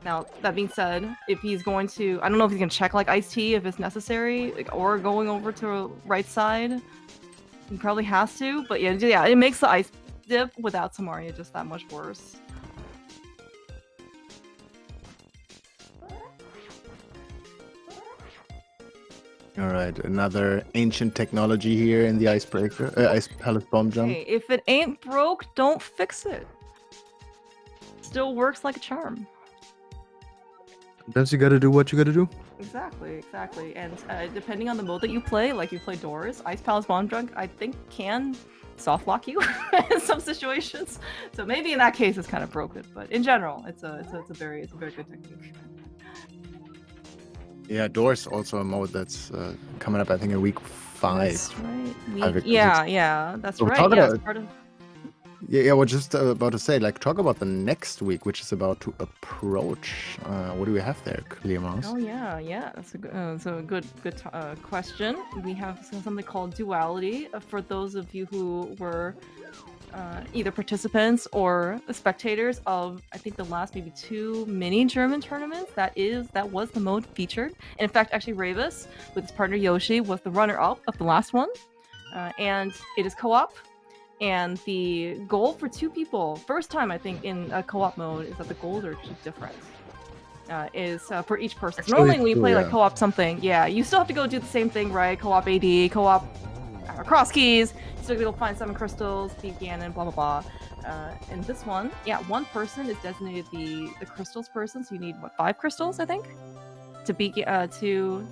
Now, that being said, if he's going to, I don't know if he's gonna check like Ice T if it's necessary, like, or going over to right side. He probably has to, but yeah, it makes the ice dip without Samaria just that much worse. All right, another ancient technology here in the icebreaker, Ice Palace bomb jump. Hey, if it ain't broke, don't fix it. Still works like a charm. Sometimes you gotta do what you gotta do. Exactly. And depending on the mode that you play, like you play Doors, Ice Palace Bomb Junk, I think can soft lock you in some situations. So maybe in that case it's kind of broken, but in general, it's a very good technique. Yeah, Doors also a mode that's coming up, I think, in week 5. That's right. That's so right. Yeah, we're just about to say, like, talk about the next week, which is about to approach. What do we have there, Clear Mouse? Oh yeah, that's a good question. We have something called Duality. For those of you who were either participants or spectators of, I think, the last maybe 2 mini German tournaments, that was the mode featured. And in fact, actually, Ravis with his partner Yoshi was the runner-up of the last one, and it is co-op. And the goal for 2 people, first time I think in a co-op mode, is that the goals are just different. Is for each person. Actually, normally when you play like co-op something, you still have to go do the same thing, right? Co-op AD, co-op cross keys. You still have to go find 7 crystals, beat Ganon, blah blah blah. And this one, one person is designated the crystals person. So you need 5 crystals, I think, to beat to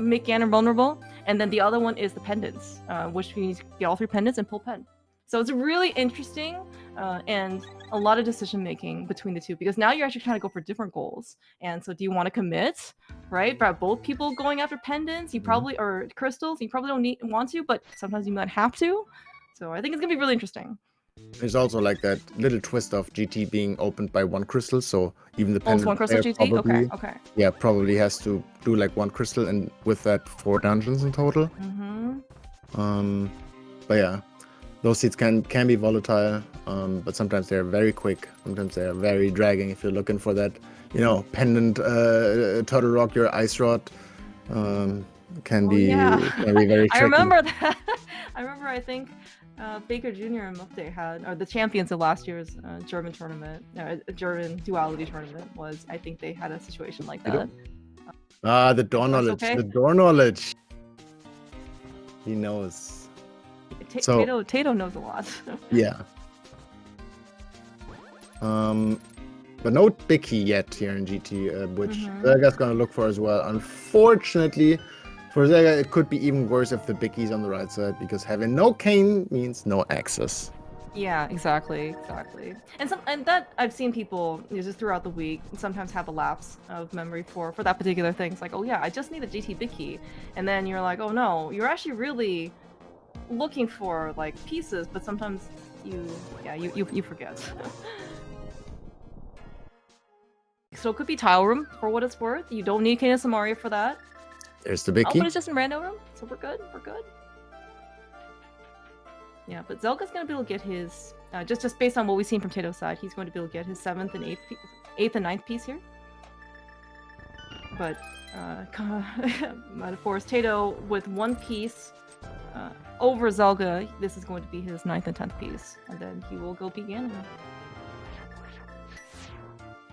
make Ganon vulnerable. And then the other one is the pendants, which you need to get all 3 pendants and pull pen. So it's really interesting and a lot of decision making between the 2, because now you're actually trying to go for different goals. And so do you want to commit, right? But both people going after pendants, you probably, or crystals, you probably don't want to, but sometimes you might have to. So I think it's gonna be really interesting. There's also like that little twist of GT being opened by 1 crystal, so even the pendant 1 crystal GT? probably, Okay. Yeah, probably has to do like 1 crystal, and with that 4 dungeons in total. Mm-hmm. But yeah, those seeds can be volatile. but sometimes they're very quick. Sometimes they're very dragging. If you're looking for that, pendant turtle rock, your ice rod can be very tricky. I remember that. I think Baker Jr. and Mufte had, or the champions of last year's German tournament, German duality tournament was. I think they had a situation like that. The door knowledge. Okay. The door knowledge. He knows. Tato knows a lot. Yeah. But no Bicky yet here in GT, which Zelga's gonna look for as well. Unfortunately, for Zelga, it could be even worse if the Bicky's on the right side, because having no cane means no access. Yeah, exactly. And that I've seen people just throughout the week sometimes have a lapse of memory for that particular thing. It's like, oh yeah, I just need a GT Bicky, and then you're like, oh no, you're actually really looking for like pieces, but sometimes you forget. So it could be tile room for what it's worth. You don't need Kena Samaria for that. There's the Bicky. But it's just in rando room, so we're good. Yeah, but Zelga's gonna be able to get his just based on what we've seen from Tato's side, he's going to be able to get his 7th and 8th and 9th piece here. But of course, Tato with 1 piece over Zelga, this is going to be his 9th and 10th piece, and then he will go begin.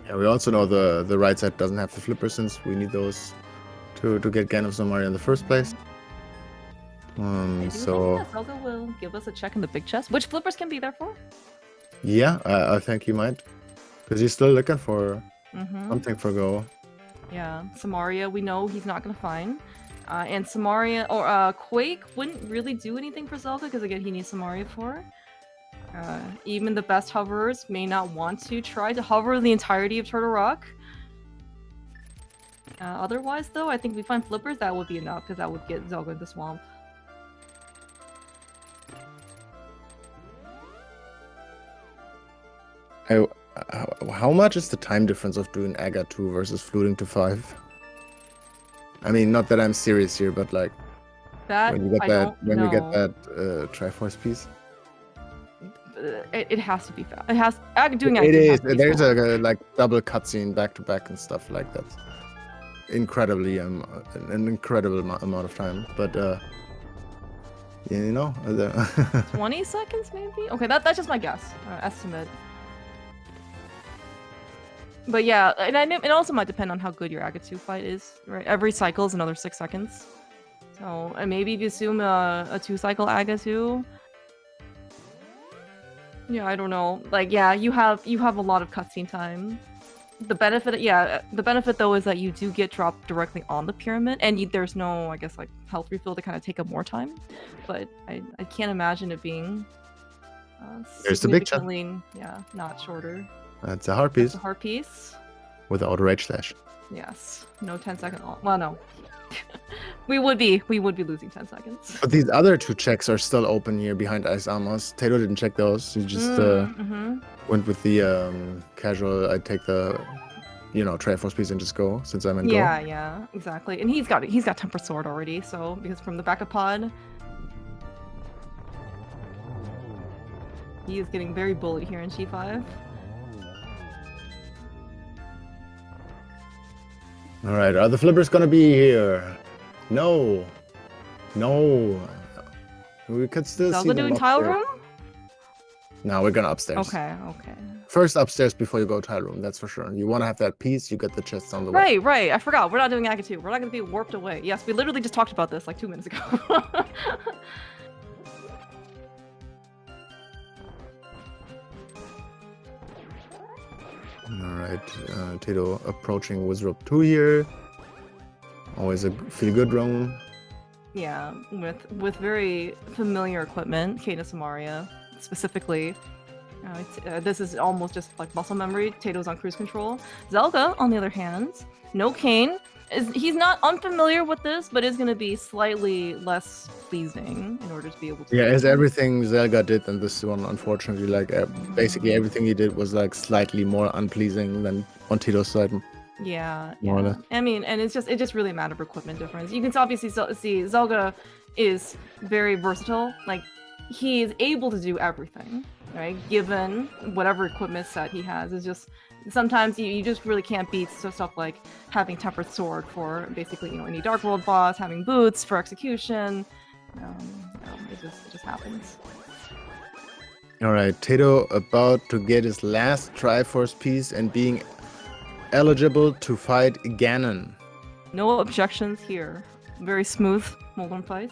Yeah, we also know the right side doesn't have the flipper, since we need those to get Gan of Samaria in the first place. So Zelda will give us a check in the big chest, which flippers can be there for. Yeah, I think he might, because he's still looking for something for go. Yeah, Samaria, we know he's not gonna find. And Samaria or Quake wouldn't really do anything for Zelda, because again, he needs Samaria for. Even the best hoverers may not want to try to hover the entirety of Turtle Rock. Otherwise, though, I think if we find flippers, that would be enough, because that would get Zelda in the swamp. How much is the time difference of doing Aga 2 versus fluting to 5? I mean, not that I'm serious here, but like that when you get that Triforce piece. It has to be fast. It has doing it is. There's fast. a like double cutscene back to back and stuff like that. Incredibly an incredible amount of time, but 20 seconds maybe. Okay, that's just my guess, estimate. But yeah, and it also might depend on how good your Agatu fight is. Right, every cycle is another 6 seconds. So maybe if you assume a 2-cycle Agatu. Yeah, I don't know. Like, yeah, you have a lot of cutscene time. The benefit though is that you do get dropped directly on the pyramid, and there's no, I guess, like health refill to kind of take up more time. But I can't imagine it being there's the big chunk. Yeah, not shorter. That's a hard piece. That's a hard piece. With the auto rage slash. Yes. No 10-second. Well, no. we would be losing 10 seconds. But these other 2 checks are still open here behind Ice Amos. Tato didn't check those. He just went with the casual. I take the Triforce piece and just go, since I'm in go. Yeah, exactly. And he's got Temper Sword already. So because from the backup pod, he is getting very bullied here in G5. All right, are the flippers gonna be here? No. We could still see them doing tile room? No, we're gonna upstairs. Okay. First upstairs before you go tile room, that's for sure. You want to have that piece, you get the chests on the way. Right. I forgot. We're not doing Aga 2. We're not gonna be warped away. Yes, we literally just talked about this like 2 minutes ago. Alright, Tato approaching Wizard 2 here. Always a feel-good roam. Yeah, with very familiar equipment, Kena Samaria specifically. This is almost just like muscle memory. Tato's on cruise control. Zelga, on the other hand, no cane. He's not unfamiliar with this, but is going to be slightly less pleasing in order to be able to. Yeah, as everything Zelga did in this one, unfortunately, like basically everything he did was like slightly more unpleasing than on Tito's side. Yeah. I mean, and it just really a matter of equipment difference. You can obviously see Zelga is very versatile. Like, he is able to do everything. right? Given whatever equipment set he has, it's just sometimes you just really can't beat stuff like having Tempered Sword for basically any Dark World boss, having boots for execution. It just happens. All right, Tato about to get his last Triforce piece and being eligible to fight Ganon. No objections here. Very smooth Molten fight.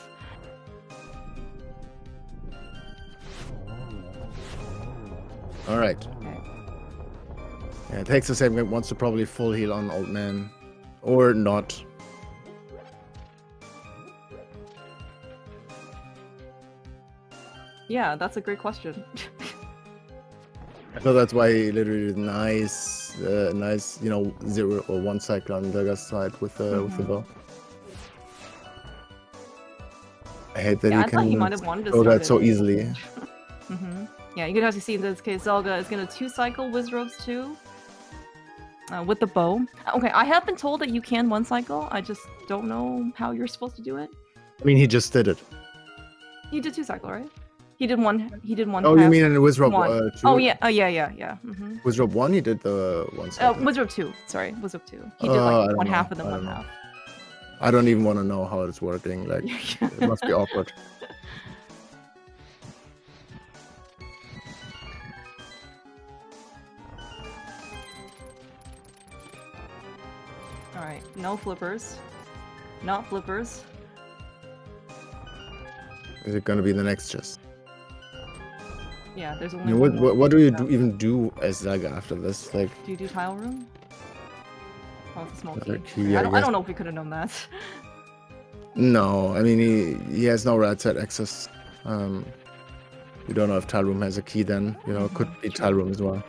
All right. Okay. Yeah, it takes the same game. Wants to probably full heal on Old Man, or not. Yeah, that's a great question. So that's why he literally did nice, 0 or 1 cycle on Dagger's side with the bow. I hate that Yeah, he I thought he can might have wanted to go start that so it. easily. Yeah, you can actually see in this case, Zelga is going to 2-cycle Wizrobes too. With the bow. Okay, I have been told that you can 1-cycle. I just don't know how you're supposed to do it. I mean, he just did it. You did 2-cycle, right? He did one. Oh, you mean in Wizrobe 2? Oh yeah. Yeah. Wizrobe 1, he did the 1 cycle. Wizrobe 2. Sorry, Wizrobe 2. He did like one half and then one half. I don't even want to know how it's working. Like, it must be awkward. All right, no flippers. Not flippers. Is it gonna be the next chest? Yeah, there's only. What do you even do as Zelga after this? Like, do you do tile room? Oh, it's a small key. Yeah, I don't know if we could have known that. No, I mean he has no right side access. We don't know if tile room has a key. Then it could be tile room as well.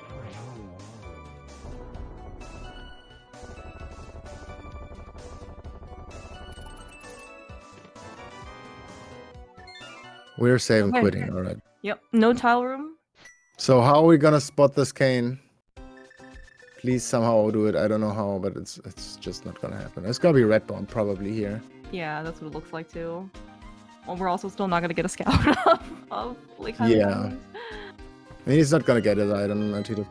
We're saving quitting, all right. Yep, no tile room. So how are we gonna spot this cane? Please somehow do it. I don't know how, but it's just not gonna happen. It's gonna be Redbone probably here. Yeah, that's what it looks like too. Well, we're also still not gonna get a scout of like. Yeah. I mean, he's not gonna get his item until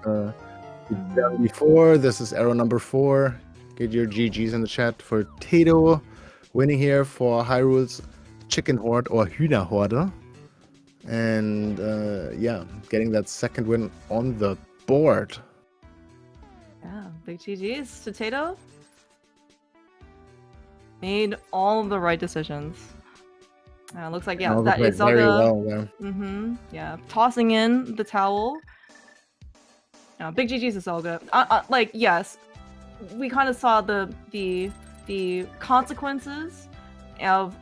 before. This is arrow number 4. Get your GGs in the chat for Tato winning here for Hyrule's Chicken Horde or Huhnerhorde. And yeah, getting that second win on the board. Yeah, big GGs to Tato. Made all of the right decisions. Looks like that is very Zelga. well there. Yeah, tossing in the towel. Big GGs to Zelga. Like yes, we kind of saw the consequences of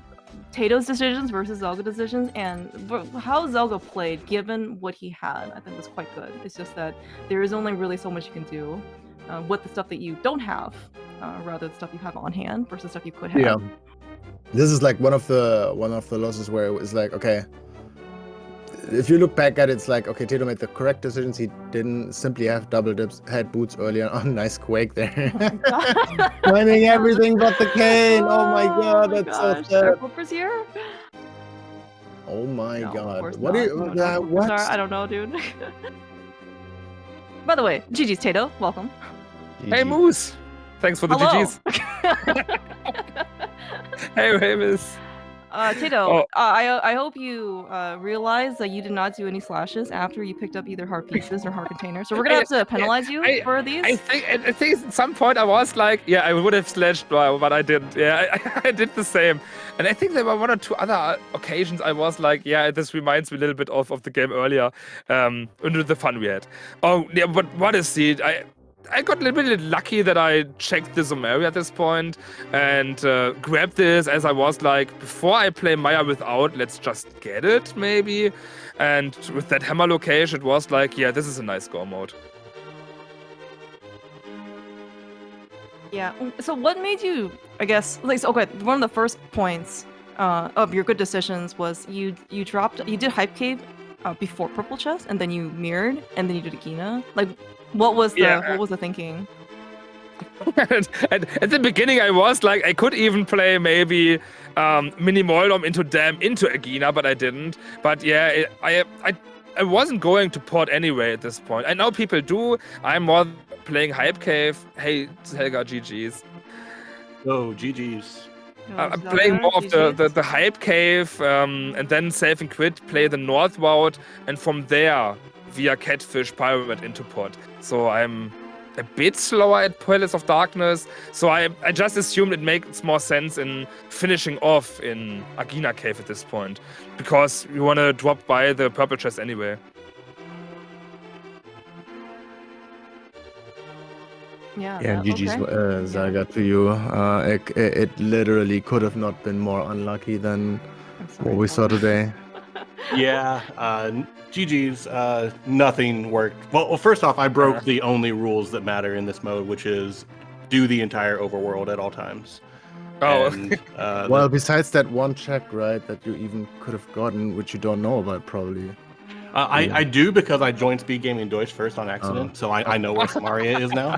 Tato's decisions versus Zelga decisions, and how Zelga played given what he had, I think was quite good. It's just that there is only really so much you can do with the stuff that you don't have, rather the stuff you have on hand versus stuff you could have. Yeah, this is like one of the losses where it was like, okay, if you look back at it, it's like, okay, Tato made the correct decisions. He didn't simply have double dips, had boots earlier on. Nice Quake there. Winning everything but the cane. Oh my god, that's so sad. Flippers here? Oh my god. What do you what? I don't know, dude. By the way, GG's Tato, welcome. GG. Hey Moose! Thanks for the GG's. Hey Miss. Tato, I hope you realize that you did not do any slashes after you picked up either heart pieces or heart containers. So we're gonna have to penalize you for these. I think at some point I was like, yeah, I would have slashed, but I didn't. Yeah, I did the same. And I think there were 1 or 2 other occasions I was like, yeah, this reminds me a little bit of the game earlier, under the fun we had. Oh, yeah, but what is the... I got a little bit lucky that I checked the Zomaria at this point and grabbed this as I was like, before I play Maya without, let's just get it, maybe. And with that hammer location, it was like, yeah, this is a nice go mode. Yeah, so what made you, I guess, like, so, okay, one of the first points of your good decisions was you did Hype Cave before Purple Chest, and then you mirrored, and then you did Agina. Like, what was the thinking? At the beginning, I was like, I could even play maybe Mini Moldom into Dam into Agina, but I didn't. But yeah, I I wasn't going to port anyway at this point. I know people do. I'm more playing Hype Cave. Hey, Helga, GG's. Oh, GG's. I'm playing more of the Hype Cave, and then save and quit, play the Northwold, and from there, via Catfish Pyramid into port. So I'm a bit slower at Pillars of Darkness, so I just assumed it makes more sense in finishing off in Agina Cave at this point, because you want to drop by the purple chest anyway. Yeah, Yeah, that- GG's okay. Zaga to you. It literally could have not been more unlucky than I'm sorry what we about saw that. today. Yeah, GG's. Nothing worked. Well, first off, I broke the only rules that matter in this mode, which is do the entire overworld at all times. Oh, And, Well, besides that one check, right, that you even could have gotten, which you don't know about probably. I do because I joined SpeedGaming Deutsch first on accident, so I know where Samaria is now.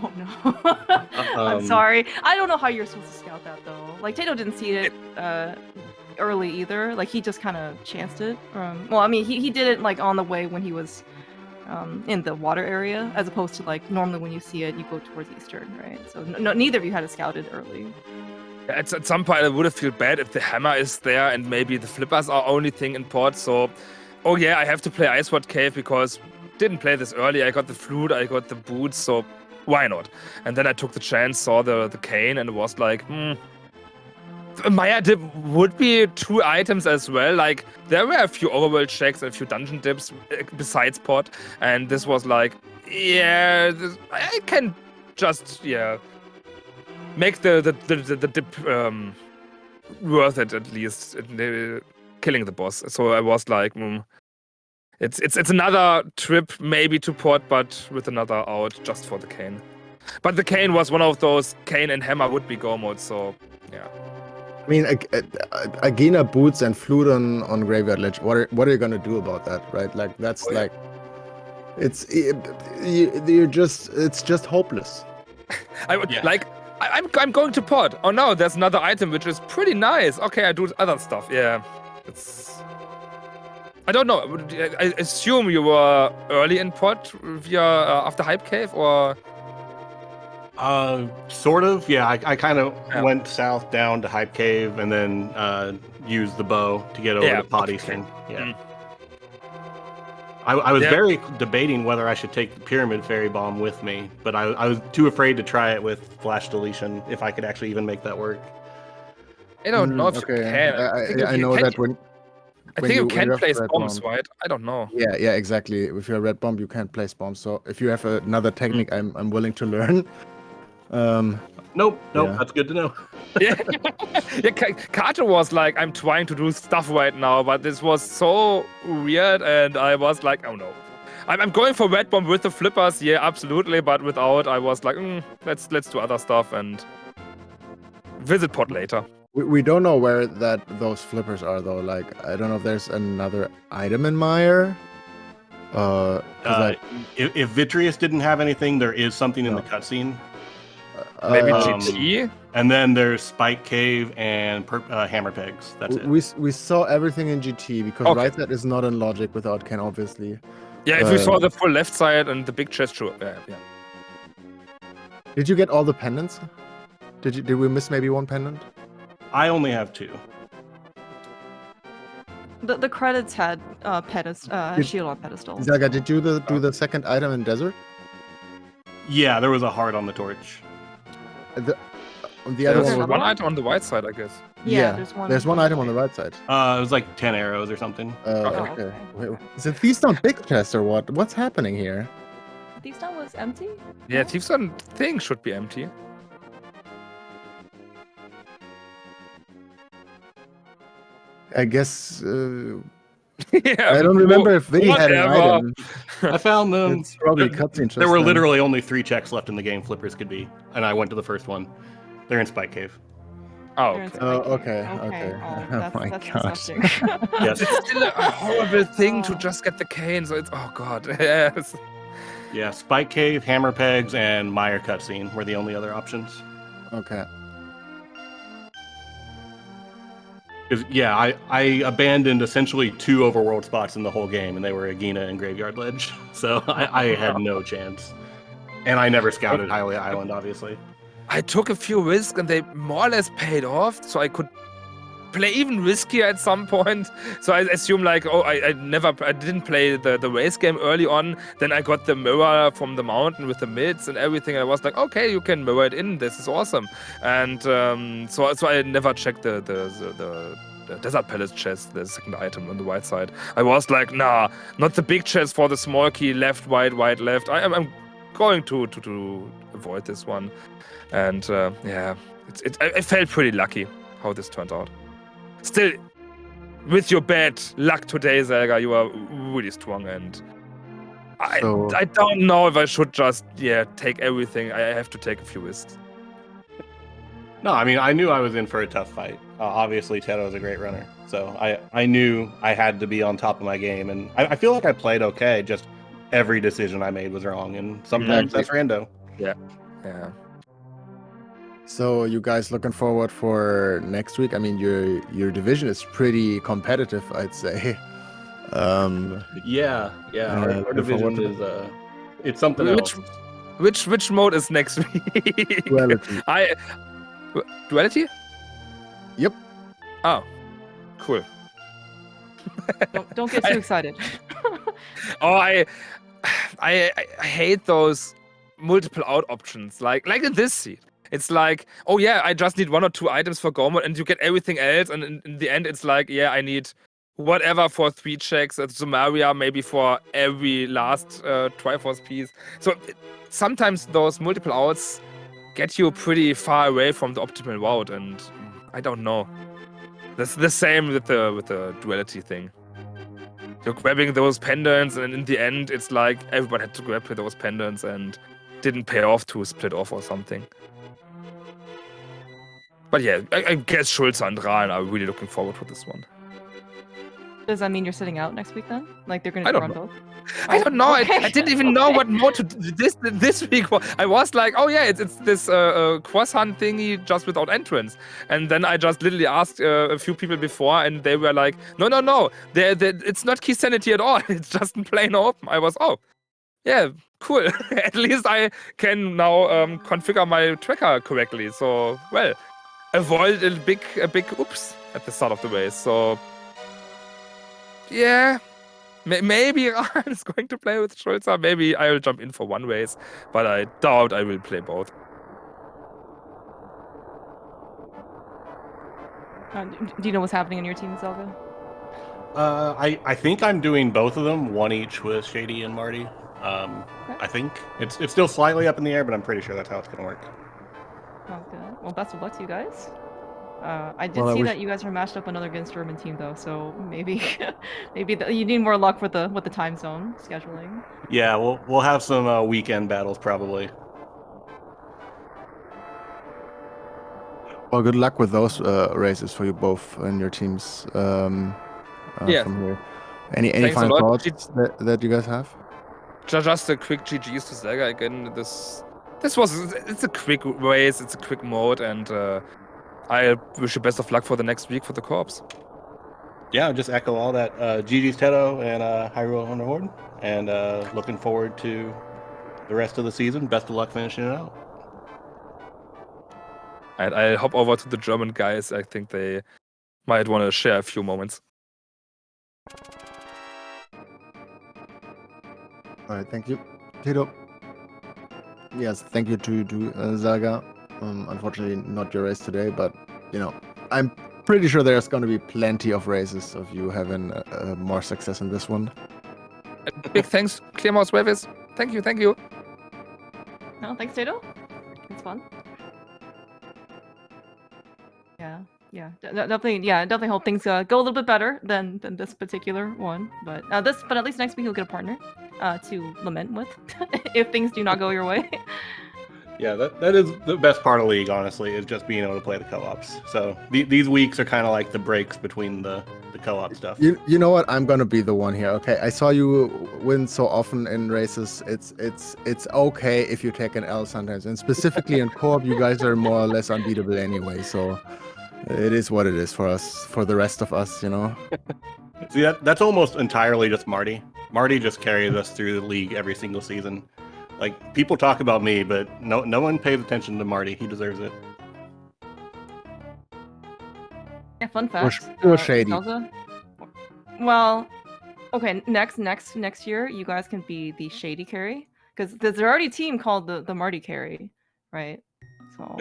Oh no. I'm sorry. I don't know how you're supposed to scout that though. Like Tato didn't see it early either. Like he just kind of chanced it. Well, I mean, he did it like on the way when he was in the water area, as opposed to like normally when you see it, you go towards eastern, right? So neither of you had it scouted early. at some point I would have feel bad if the hammer is there and maybe the flippers are only thing in port. So, oh yeah, I have to play Iceward Cave because didn't play this early. I got the flute, I got the boots, so why not? And then I took the chance, saw the cane, and it was like, Maya dip would be 2 items as well. Like there were a few overworld checks and a few dungeon dips besides pot, and this was like, yeah, I can just make the dip worth it at least, killing the boss. So I was like, it's another trip maybe to port, but with another out just for the cane. But the cane was one of those cane and hammer would be go modes, so yeah. I mean, Agina boots and flute on Graveyard Ledge. What are you gonna do about that, right? Like that's like, it's just hopeless. I would I'm going to pod. Oh no, there's another item which is pretty nice. Okay, I do other stuff. Yeah, I don't know. I assume you were early in pod via after Hype Cave or. Sort of. Yeah, I kind of went south down to Hype Cave and then used the bow to get over to Potty's thing. Yeah. I was very debating whether I should take the Pyramid Fairy Bomb with me, but I was too afraid to try it with Flash Deletion if I could actually even make that work. I don't know if you can. I know that when I think you can place red bombs, bomb. right? I don't know. Yeah, exactly. If you're a red bomb, you can't place bombs. So if you have another technique, I'm willing to learn. Nope, that's good to know. Carter was like, I'm trying to do stuff right now, but this was so weird, and I was like, oh no. I'm going for red bomb with the flippers, yeah, absolutely, but without, I was like, let's do other stuff and visit pot later. We don't know where those flippers are though. Like I don't know if there's another item in Mire. If Vitreous didn't have anything, there is something in the cutscene. Maybe GT? And then there's Spike Cave and Hammer Pegs. That's it. We saw everything in GT because right side is not in logic without Ken, obviously. Yeah, if we saw the full left side and the big chest, sure. Yeah. Did you get all the pendants? Did we miss maybe one pendant? I only have 2. The credits had shield on pedestal. Zaga, did you do the second item in desert? Yeah, there was a heart on the torch. The other There's one was one item on the white side, I guess. Yeah, there's one item on the right side. It was like 10 arrows or something. Okay. Wait, is it Thief's on big chest or what? What's happening here? Thief's Town was empty? Yeah, Thief's on thing should be empty. I guess. Yeah, I don't remember if Vinny had an item. I found them. It's probably cutscene. There were literally only 3 checks left in the game. Flippers could be, and I went to the first one. They're in Spike Cave. Oh, okay. Oh, my that's gosh. disgusting. Yes. It's still a horrible thing to just get the cane, so it's god. Yes. Yeah, Spike Cave, Hammer Pegs, and Mire cutscene were the only other options. Okay. Yeah, I abandoned essentially 2 overworld spots in the whole game, and they were Agina and Graveyard Ledge. So I had no chance. And I never scouted Hyrule Island, obviously. I took a few risks and they more or less paid off, so I could play even riskier at some point. So I assume like, oh, I didn't play the race game early on. Then I got the mirror from the mountain with the mids and everything. And I was like, okay, you can mirror it in. This is awesome. And so I never checked the Desert Palace chest, the second item on the right side. I was like, nah, not the big chest for the small key, left, right, left. I'm going to avoid this one. And yeah, I felt pretty lucky how this turned out. Still, with your bad luck today, Zelga, you are really strong, and I don't know if I should just take everything. I have to take a few risks. No, I mean, I knew I was in for a tough fight. Obviously, Teto is a great runner, so I knew I had to be on top of my game, and I feel like I played okay. Just every decision I made was wrong, and sometimes that's rando. Yeah. So you guys looking forward for next week? I mean, your division is pretty competitive, I'd say. Yeah. Our division is it's something else. Which mode is next week? Duality. Duality? Yep. Oh, cool. Don't get too excited. Oh, I hate those multiple out options. Like in this seed. It's like, oh yeah, I just need 1 or 2 items for Go mode, and you get everything else. And in the end, it's like, yeah, I need whatever for 3 checks at Sumaria, maybe for every last Triforce piece. So sometimes those multiple outs get you pretty far away from the optimal route, and I don't know. That's the same with the duality thing. You're grabbing those pendants, and in the end, it's like everyone had to grab those pendants and didn't pay off to split off or something. But yeah, I guess Schulze and Rahn are really looking forward to this one. Does that mean you're sitting out next week then? Like they're going I to don't run both? I don't know. Okay. I didn't even know what mode to do this week. I was like, oh yeah, it's this cross hunt thingy just without entrance. And then I just literally asked a few people before, and they were like, no, it's not key sanity at all. It's just in plain open. I was, oh, yeah, cool. At least I can now configure my tracker correctly. So, well, avoid a big oops at the start of the race. So, yeah. Maybe Rahn is going to play with Schulze. Maybe I will jump in for one race, but I doubt I will play both. Do you know what's happening in your team, Zelga? I think I'm doing both of them, one each with Shady and Marty. I think it's still slightly up in the air, but I'm pretty sure that's how it's gonna work. Oh, good. Well, best of luck to you guys. I did see that you guys are matched up another against German team though, so maybe you need more luck with the time zone scheduling. Yeah, we'll have some weekend battles probably. Well, good luck with those races for you both and your teams. From here. Any final thoughts that you guys have? Just a quick GGs to Zelga again. It's a quick race, it's a quick mode, and I wish you best of luck for the next week for the corps. Yeah, just echo all that. GG's Teto and Hyrule Huhnerhorde, and looking forward to the rest of the season. Best of luck finishing it out. And I'll hop over to the German guys. I think they might want to share a few moments. All right, thank you, Teto. Yes, thank you to Zelga. Unfortunately, not your race today, but I'm pretty sure there's going to be plenty of races of you having more success in this one. Big thanks, Clearmouse Wavis. Thank you. No, thanks, Teto. It's fun. Yeah, definitely hope things go a little bit better than this particular one. But at least next week you'll get a partner to lament with if things do not go your way. Yeah, that is the best part of League, honestly, is just being able to play the co-ops. So these weeks are kind of like the breaks between the co-op stuff. You know what? I'm gonna be the one here. Okay, I saw you win so often in races. It's okay if you take an L sometimes, and specifically in co-op, you guys are more or less unbeatable anyway. So It is what it is for us, for the rest of us, you know. See, that's almost entirely just Marty. Marty just carries us through the league every single season. Like, people talk about me, but no one pays attention to Marty. He deserves it. Yeah, fun fact. Or shady. Zelda. Well, okay. Next year, you guys can be the shady carry because there's already a team called the Marty carry, right? So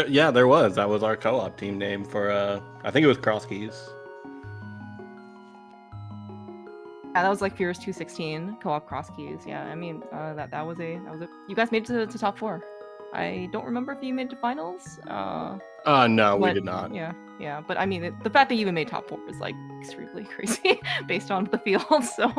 Yeah, there was. That was our co-op team name for I think it was Cross Keys. yeah, that was like Fierce 216 co-op cross keys. Yeah, I mean that was a you guys made it to top 4. I don't remember if you made it to finals. No, we But- did not. Yeah, but I mean, the fact that you even made top 4 is like extremely crazy based on the field. So,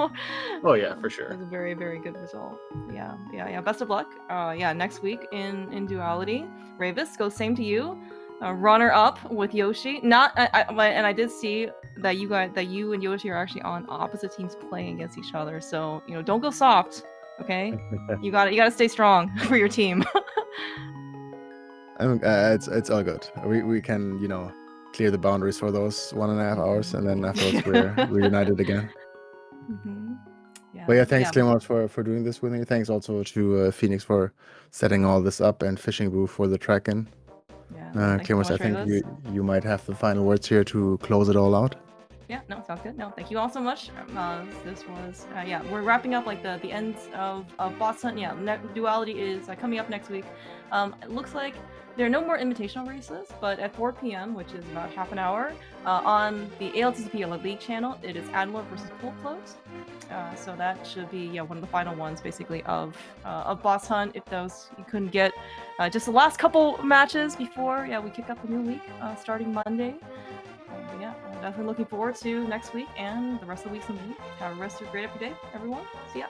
Oh yeah, for sure. It's a very, very good result. Yeah. Best of luck. Yeah, next week in Duality, Ravis goes same to you. Runner up with Yoshi. Not, and I did see that you and Yoshi are actually on opposite teams playing against each other. So don't go soft. Okay, you gotta stay strong for your team. It's all good. We can, clear the boundaries for those 1.5 hours, and then afterwards we're reunited again. Mm-hmm. Yeah. But yeah, thanks Clemens for doing this with me. Thanks also to Phoenix for setting all this up and Fishing Boo for the track-in. Yeah. Clemens, I think you might have the final words here to close it all out. Yeah, no, sounds good. No, thank you all so much. This was, we're wrapping up like the end of Boss Hunt. Yeah, Duality is coming up next week. It looks like there are no more invitational races, but at 4 p.m., which is about half an hour, on the ALTTPR League channel, it is Adler versus Pool Float. So that should be one of the final ones, basically, of Boss Hunt. If those you couldn't get just the last couple matches before, we kick up a new week starting Monday. I'm definitely looking forward to next week and the rest of the weeks in the week. Have a rest of a great day, everyone. See ya.